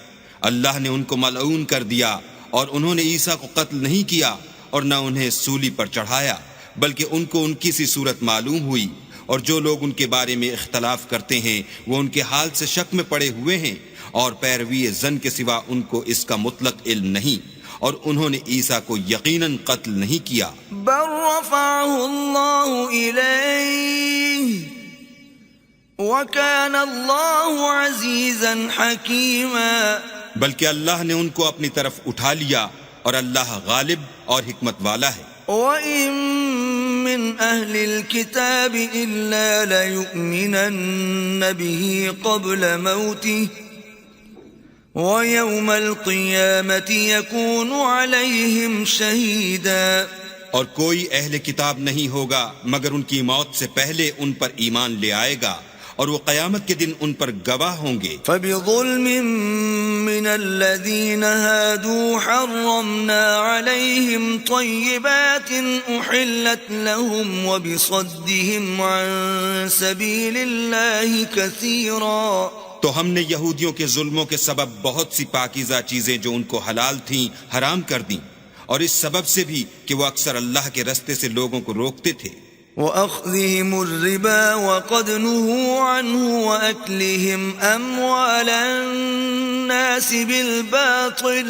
اللہ نے ان کو ملعون کر دیا، اور انہوں نے عیسیٰ کو قتل نہیں کیا اور نہ انہیں سولی پر چڑھایا، بلکہ ان کو ان کی سی صورت معلوم ہوئی، اور جو لوگ ان کے بارے میں اختلاف کرتے ہیں وہ ان کے حال سے شک میں پڑے ہوئے ہیں، اور پیروی زن کے سوا ان کو اس کا مطلق علم نہیں، اور انہوں نے عیسیٰ کو یقیناً قتل نہیں کیا۔ بل رفعه الله إليه وكان الله عزيزا حكيما، بلکہ اللہ نے ان کو اپنی طرف اٹھا لیا، اور اللہ غالب اور حکمت والا ہے۔ وَإِن مِّنْ أَهْلِ الْكِتَابِ إِلَّا لَيُؤْمِنَنَّ بِهِ قَبْلَ مَوْتِهِ وَيَوْمَ الْقِيَامَةِ يَكُونُ عَلَيْهِمْ شَهِيدًا، اور کوئی اہل کتاب نہیں ہوگا مگر ان کی موت سے پہلے ان پر ایمان لے آئے گا، اور وہ قیامت کے دن ان پر گواہ ہوں گے۔ فَبِظُلْمٍ مِّنَ الَّذِينَ هَادُوا حَرَّمْنَا عَلَيْهِمْ طَيِّبَاتٍ أُحِلَّتْ لَهُمْ وَبِصَدِّهِمْ عَن سَبِيلِ اللَّهِ كَثِيرًا، تو ہم نے یہودیوں کے ظلموں کے سبب بہت سی پاکیزہ چیزیں جو ان کو حلال تھیں حرام کر دیں، اور اس سبب سے بھی کہ وہ اکثر اللہ کے رستے سے لوگوں کو روکتے تھے۔ وَأَخْذِهِمُ الرِّبَا وَقَدْ نُهُوا عَنْهُ وَأَكْلِهِمْ أَمْوَالَ النَّاسِ بِالْبَاطِلِ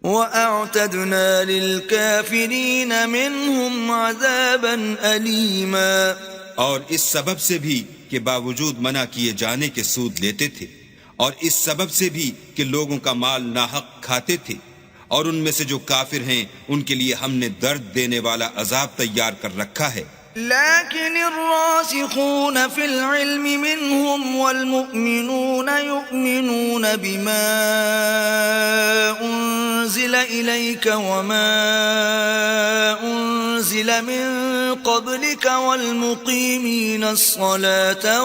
وَأَعْتَدْنَا لِلْكَافِرِينَ مِنْهُمْ عَذَابًا أَلِيمًا، اور اس سبب سے بھی کہ باوجود منع کیے جانے کے سود لیتے تھے، اور اس سبب سے بھی کہ لوگوں کا مال ناحق کھاتے تھے، اور ان میں سے جو کافر ہیں ان کے لیے ہم نے درد دینے والا عذاب تیار کر رکھا ہے. لكن الراسخون في العلم منهم والمؤمنون يؤمنون بما أنزل إليك وما أنزل من قبلك والمقيمين الصلاة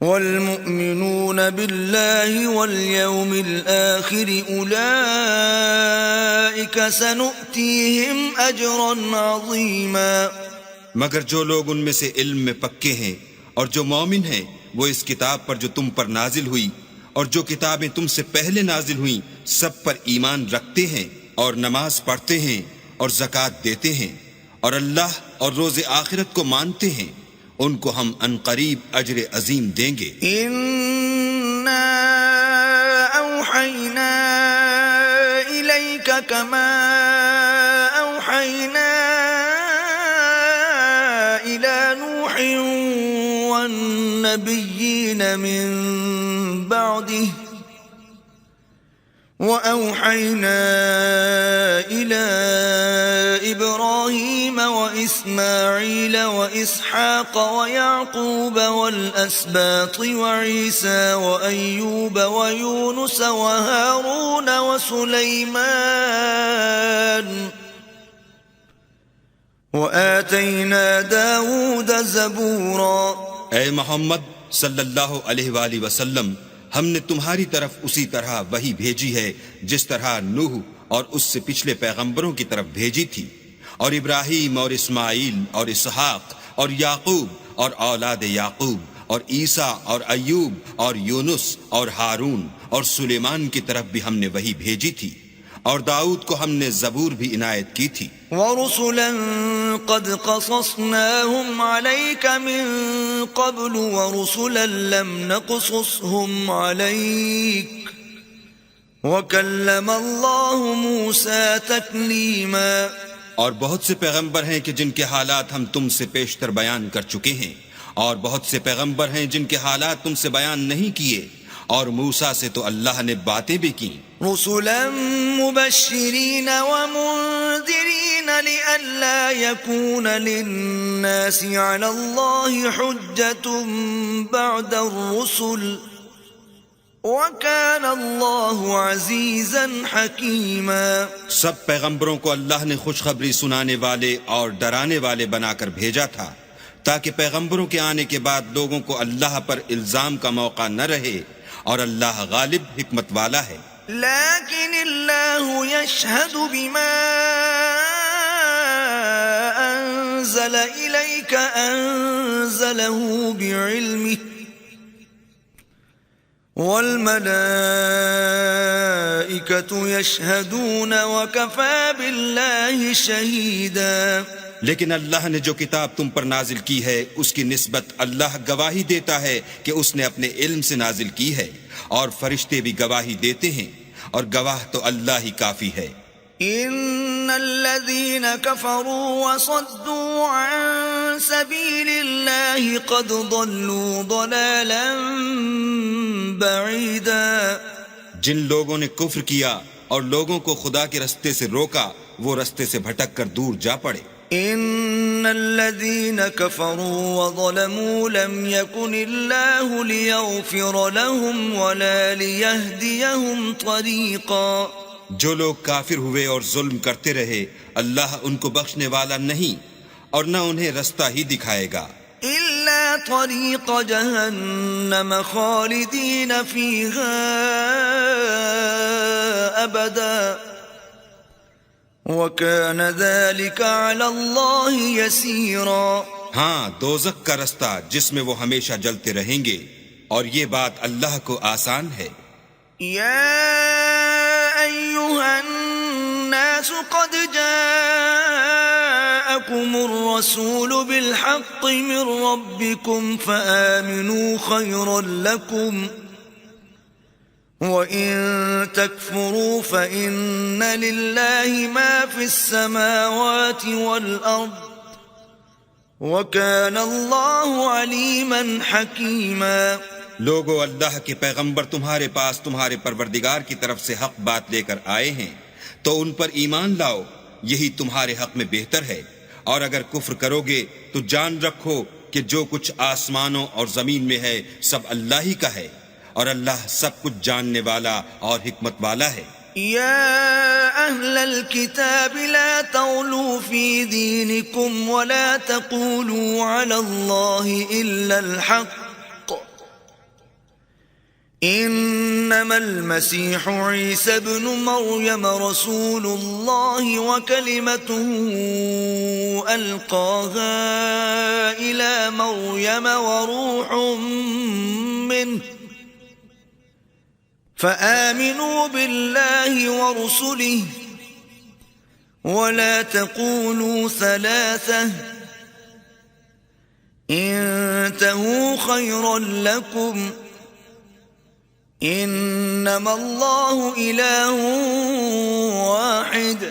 والمؤمنون بالله واليوم الآخر أولئك سنؤتيهم أجرا عظيما. مگر جو لوگ ان میں سے علم میں پکے ہیں اور جو مومن ہیں وہ اس کتاب پر جو تم پر نازل ہوئی اور جو کتابیں تم سے پہلے نازل ہوئیں سب پر ایمان رکھتے ہیں اور نماز پڑھتے ہیں اور زکوٰۃ دیتے ہیں اور اللہ اور روز آخرت کو مانتے ہیں ان کو ہم عنقریب اجر عظیم دیں گے. اِنَّا أَوْحَيْنَا إِلَيْكَ كَمَا أَوْحَيْنَا إِلَى نُوحٍ وَالنَّبِيِّينَ مِن بَعْدِهِ وَأَوْحَيْنَا إِلَى إِبْرَاهِيمَ وَإِسْمَاعِيلَ وَإِسْحَاقَ وَيَعْقُوبَ وَالْأَسْبَاطِ وَعِيسَى وَأَيُّوبَ وَيُونُسَ وَهَارُونَ وَسُلَيْمَانَ وَآتَيْنَا دَاوُودَ زَبُورًا. اے محمد صلی اللہ علیہ وآلہ وسلم، ہم نے تمہاری طرف اسی طرح وحی بھیجی ہے جس طرح نوح اور اس سے پچھلے پیغمبروں کی طرف بھیجی تھی، اور ابراہیم اور اسماعیل اور اسحاق اور یعقوب اور اولاد یعقوب اور عیسیٰ اور ایوب اور یونس اور ہارون اور سلیمان کی طرف بھی ہم نے وحی بھیجی تھی، اور داؤد کو ہم نے زبور بھی عنایت کی تھی. وَرُسُلًا قَدْ قَصَصْنَاهُمْ عَلَيْكَ مِن قَبْلُ وَرُسُلًا لَمْ نَقْصُصْهُمْ عَلَيْكَ وَكَلَّمَ اللَّهُ مُوسَى تَكْلِيمًا. اور بہت سے پیغمبر ہیں کہ جن کے حالات ہم تم سے پیشتر بیان کر چکے ہیں، اور بہت سے پیغمبر ہیں جن کے حالات تم سے بیان نہیں کیے، اور موسیٰ سے تو اللہ نے باتیں بھی کی. رسلا مبشرین ومنذرین لئلا یکون للناس علی اللہ حجت بعد الرسل وکان اللہ عزیزا حکیما. سب پیغمبروں کو اللہ نے خوشخبری سنانے والے اور ڈرانے والے بنا کر بھیجا تھا تاکہ پیغمبروں کے آنے کے بعد لوگوں کو اللہ پر الزام کا موقع نہ رہے، اور اللہ غالب حکمت والا ہے. لیکن اللہ یشہد بما انزل الیک انزلہ بعلمہ والملائکۃ یشہدون وکفی باللہ شہیدا. لیکن اللہ نے جو کتاب تم پر نازل کی ہے اس کی نسبت اللہ گواہی دیتا ہے کہ اس نے اپنے علم سے نازل کی ہے، اور فرشتے بھی گواہی دیتے ہیں، اور گواہ تو اللہ ہی کافی ہے. ان الذين كفروا وصدوا عن سبيل الله قد ضلوا ضلالا بعيدا. جن لوگوں نے کفر کیا اور لوگوں کو خدا کے رستے سے روکا وہ رستے سے بھٹک کر دور جا پڑے. ان الذين كفروا وظلموا لم يكن الله ليغفر لهم ولا ليهديهم طريقا. جو لوگ کافر ہوئے اور ظلم کرتے رہے اللہ ان کو بخشنے والا نہیں اور نہ انہیں رستہ ہی دکھائے گا. الا طريق جهنم خالدين فيها ابدا وَكَانَ ذَلِكَ عَلَى اللَّهِ يَسِيرًا. ہاں، دوزخ کا رستہ جس میں وہ ہمیشہ جلتے رہیں گے، اور یہ بات اللہ کو آسان ہے. یا ایھا الناس قد جاءکم الرسول بالحق من ربکم فآمنوا خیرا لکم وَإِن تَكْفُرُوا فَإِنَّ لِلَّهِ مَا فِي السَّمَاوَاتِ وَالْأَرْضِ وَكَانَ اللَّهُ عَلِيمًا حَكِيمًا. لوگو اللہ کے پیغمبر تمہارے پاس تمہارے پروردگار کی طرف سے حق بات لے کر آئے ہیں تو ان پر ایمان لاؤ، یہی تمہارے حق میں بہتر ہے، اور اگر کفر کرو گے تو جان رکھو کہ جو کچھ آسمانوں اور زمین میں ہے سب اللہ ہی کا ہے، اور اللہ سب کچھ جاننے والا اور حکمت والا ہے۔ يا أهل الكتاب لا تغلوا في دينكم ولا تقولوا على الله إلا الحق، إنما المسيح عيسى ابن مريم رسول الله وكلمته ألقاها إلى مريم وروح منه، فآمنوا بالله ورسله ولا تقولوا ثلاثة، انتهوا خيرا لكم، انما الله إله واحد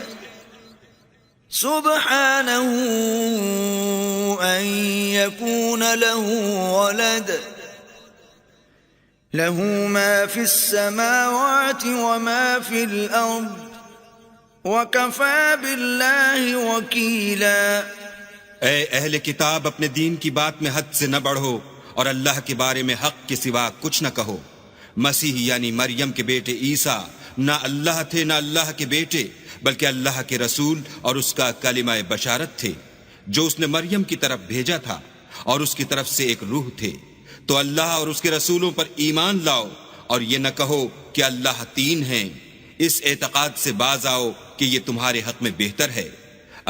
سبحانه أن يكون له ولد، له ما في السماوات وما في الأرض وكفى بالله وكيلا۔ اے اہل کتاب، اپنے دین کی بات میں حد سے نہ بڑھو اور اللہ کے بارے میں حق کے سوا کچھ نہ کہو۔ مسیح یعنی مریم کے بیٹے عیسیٰ نہ اللہ تھے نہ اللہ کے بیٹے، بلکہ اللہ کے رسول اور اس کا کلمہ بشارت تھے جو اس نے مریم کی طرف بھیجا تھا، اور اس کی طرف سے ایک روح تھے۔ تو اللہ اور اس کے رسولوں پر ایمان لاؤ، اور یہ نہ کہو کہ اللہ تین ہیں، اس اعتقاد سے باز آؤ کہ یہ تمہارے حق میں بہتر ہے۔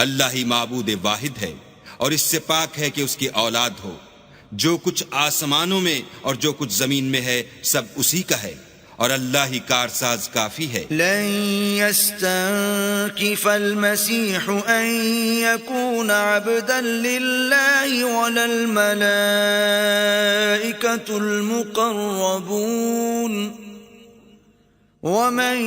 اللہ ہی معبود واحد ہے، اور اس سے پاک ہے کہ اس کی اولاد ہو۔ جو کچھ آسمانوں میں اور جو کچھ زمین میں ہے سب اسی کا ہے، اور اللہ ہی کارساز کافی ہے۔ لن يستنكف المسيح أن يكون عبدا لله ولا الملائكة المقربون، ومن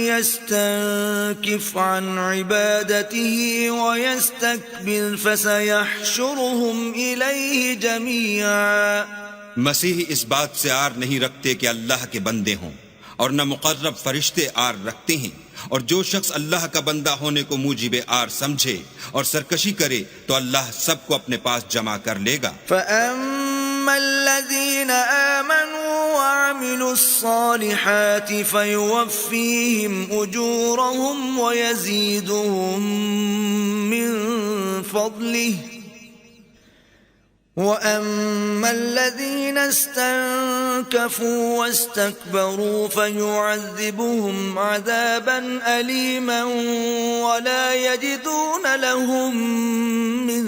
يستنكف عن عبادته ويستكبر فسيحشرهم إليه جميعا۔ مسیح اس بات سے عار نہیں رکھتے کہ اللہ کے بندے ہوں، اور نہ مقرب فرشتے عار رکھتے ہیں، اور جو شخص اللہ کا بندہ ہونے کو موجب عار سمجھے اور سرکشی کرے تو اللہ سب کو اپنے پاس جمع کر لے گا۔ فَأَمَّا الَّذِينَ آمَنُوا وَعَمِلُوا الصَّالِحَاتِ فَيُوَفِّيهِمْ أُجُورَهُمْ وَيَزِيدُهُمْ مِنْ فَضْلِهِ، وَأَمَّا الَّذِينَ اسْتَنكَفُوا وَاسْتَكْبَرُوا فَيُعَذِّبُهُمْ عَذَابًا أَلِيمًا وَلَا يَجِدُونَ لَهُم مِّن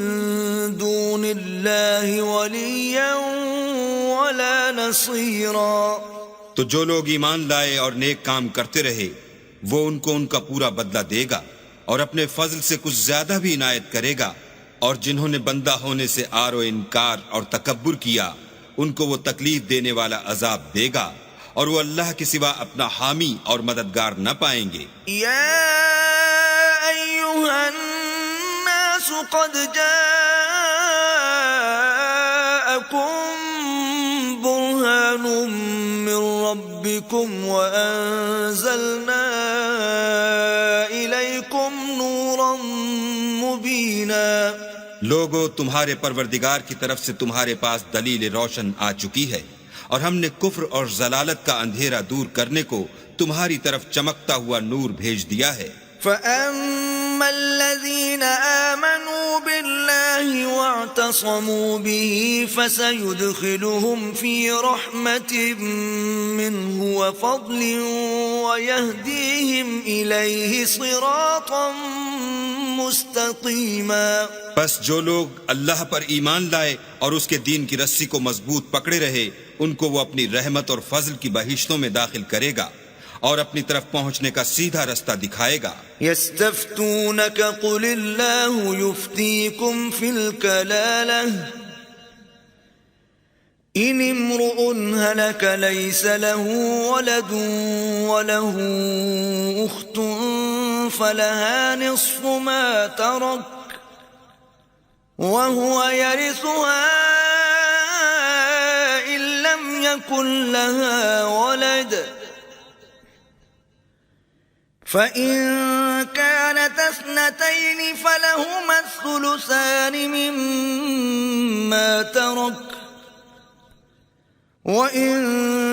دُونِ اللَّهِ وَلِيًّا وَلَا نَصِيرًا۔ تو جو لوگ ایمان لائے اور نیک کام کرتے رہے وہ ان کو ان کا پورا بدلہ دے گا، اور اپنے فضل سے کچھ زیادہ بھی عنایت کرے گا، اور جنہوں نے بندہ ہونے سے آر و انکار اور تکبر کیا ان کو وہ تکلیف دینے والا عذاب دے گا، اور وہ اللہ کے سوا اپنا حامی اور مددگار نہ پائیں گے۔ یا ایھا الناس قد جاءکم برہان من ربکم وانزلنا الیکم نورا مبینا۔ لوگو، تمہارے پروردگار کی طرف سے تمہارے پاس دلیل روشن آ چکی ہے، اور ہم نے کفر اور ضلالت کا اندھیرا دور کرنے کو تمہاری طرف چمکتا ہوا نور بھیج دیا ہے۔ فَأَمَّا الَّذِينَ آمَنُوا بِاللَّهِ وَاعْتَصَمُوا بِهِ فَسَيُدْخِلُهُمْ فِي رَحْمَةٍ مِّنْهُ وَفَضْلٍ وَيَهْدِيهِمْ إِلَيْهِ صِرَاطًا مُسْتَقِيمًا۔ پس جو لوگ اللہ پر ایمان لائے اور اس کے دین کی رسی کو مضبوط پکڑے رہے ان کو وہ اپنی رحمت اور فضل کی بہشتوں میں داخل کرے گا اور اپنی طرف پہنچنے کا سیدھا رستہ دکھائے گا۔ يستفتونك قل الله يفتيكم في الكلالة إن امرؤ هلك ليس له ولد وله أخت فلها نصف ما ترك وهو يرثها إن لم يكن لها ولد فإن كانت اثنتين فلهما الثلثان مما ترك وإن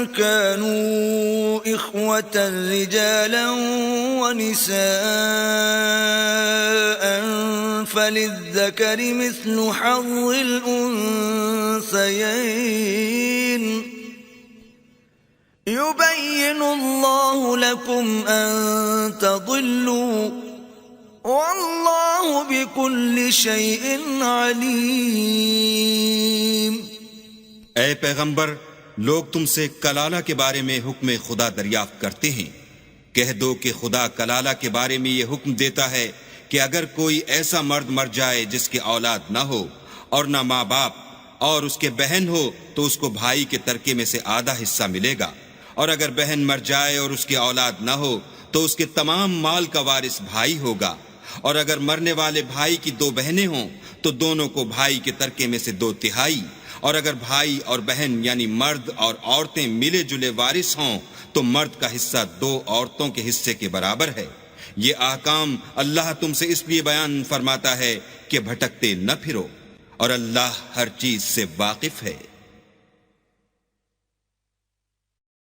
كانوا إخوة رجالا ونساء فللذكر مثل حظ الأنثيين يبين الله لكم أن تضلوا والله بكل شيء عليم۔ اے پیغمبر، لوگ تم سے کلالہ کے بارے میں حکم خدا دریافت کرتے ہیں۔ کہہ دو کہ خدا کلالہ کے بارے میں یہ حکم دیتا ہے کہ اگر کوئی ایسا مرد مر جائے جس کی اولاد نہ ہو اور نہ ماں باپ اور اس کے بہن ہو تو اس کو بھائی کے ترکے میں سے آدھا حصہ ملے گا، اور اگر بہن مر جائے اور اس کی اولاد نہ ہو تو اس کے تمام مال کا وارث بھائی ہوگا، اور اگر مرنے والے بھائی کی دو بہنیں ہوں تو دونوں کو بھائی کے ترکے میں سے 2/3، اور اگر بھائی اور بہن یعنی مرد اور عورتیں ملے جلے وارث ہوں تو مرد کا حصہ 2 عورتوں کے حصے کے برابر ہے۔ یہ احکام اللہ تم سے اس لیے بیان فرماتا ہے کہ بھٹکتے نہ پھرو، اور اللہ ہر چیز سے واقف ہے۔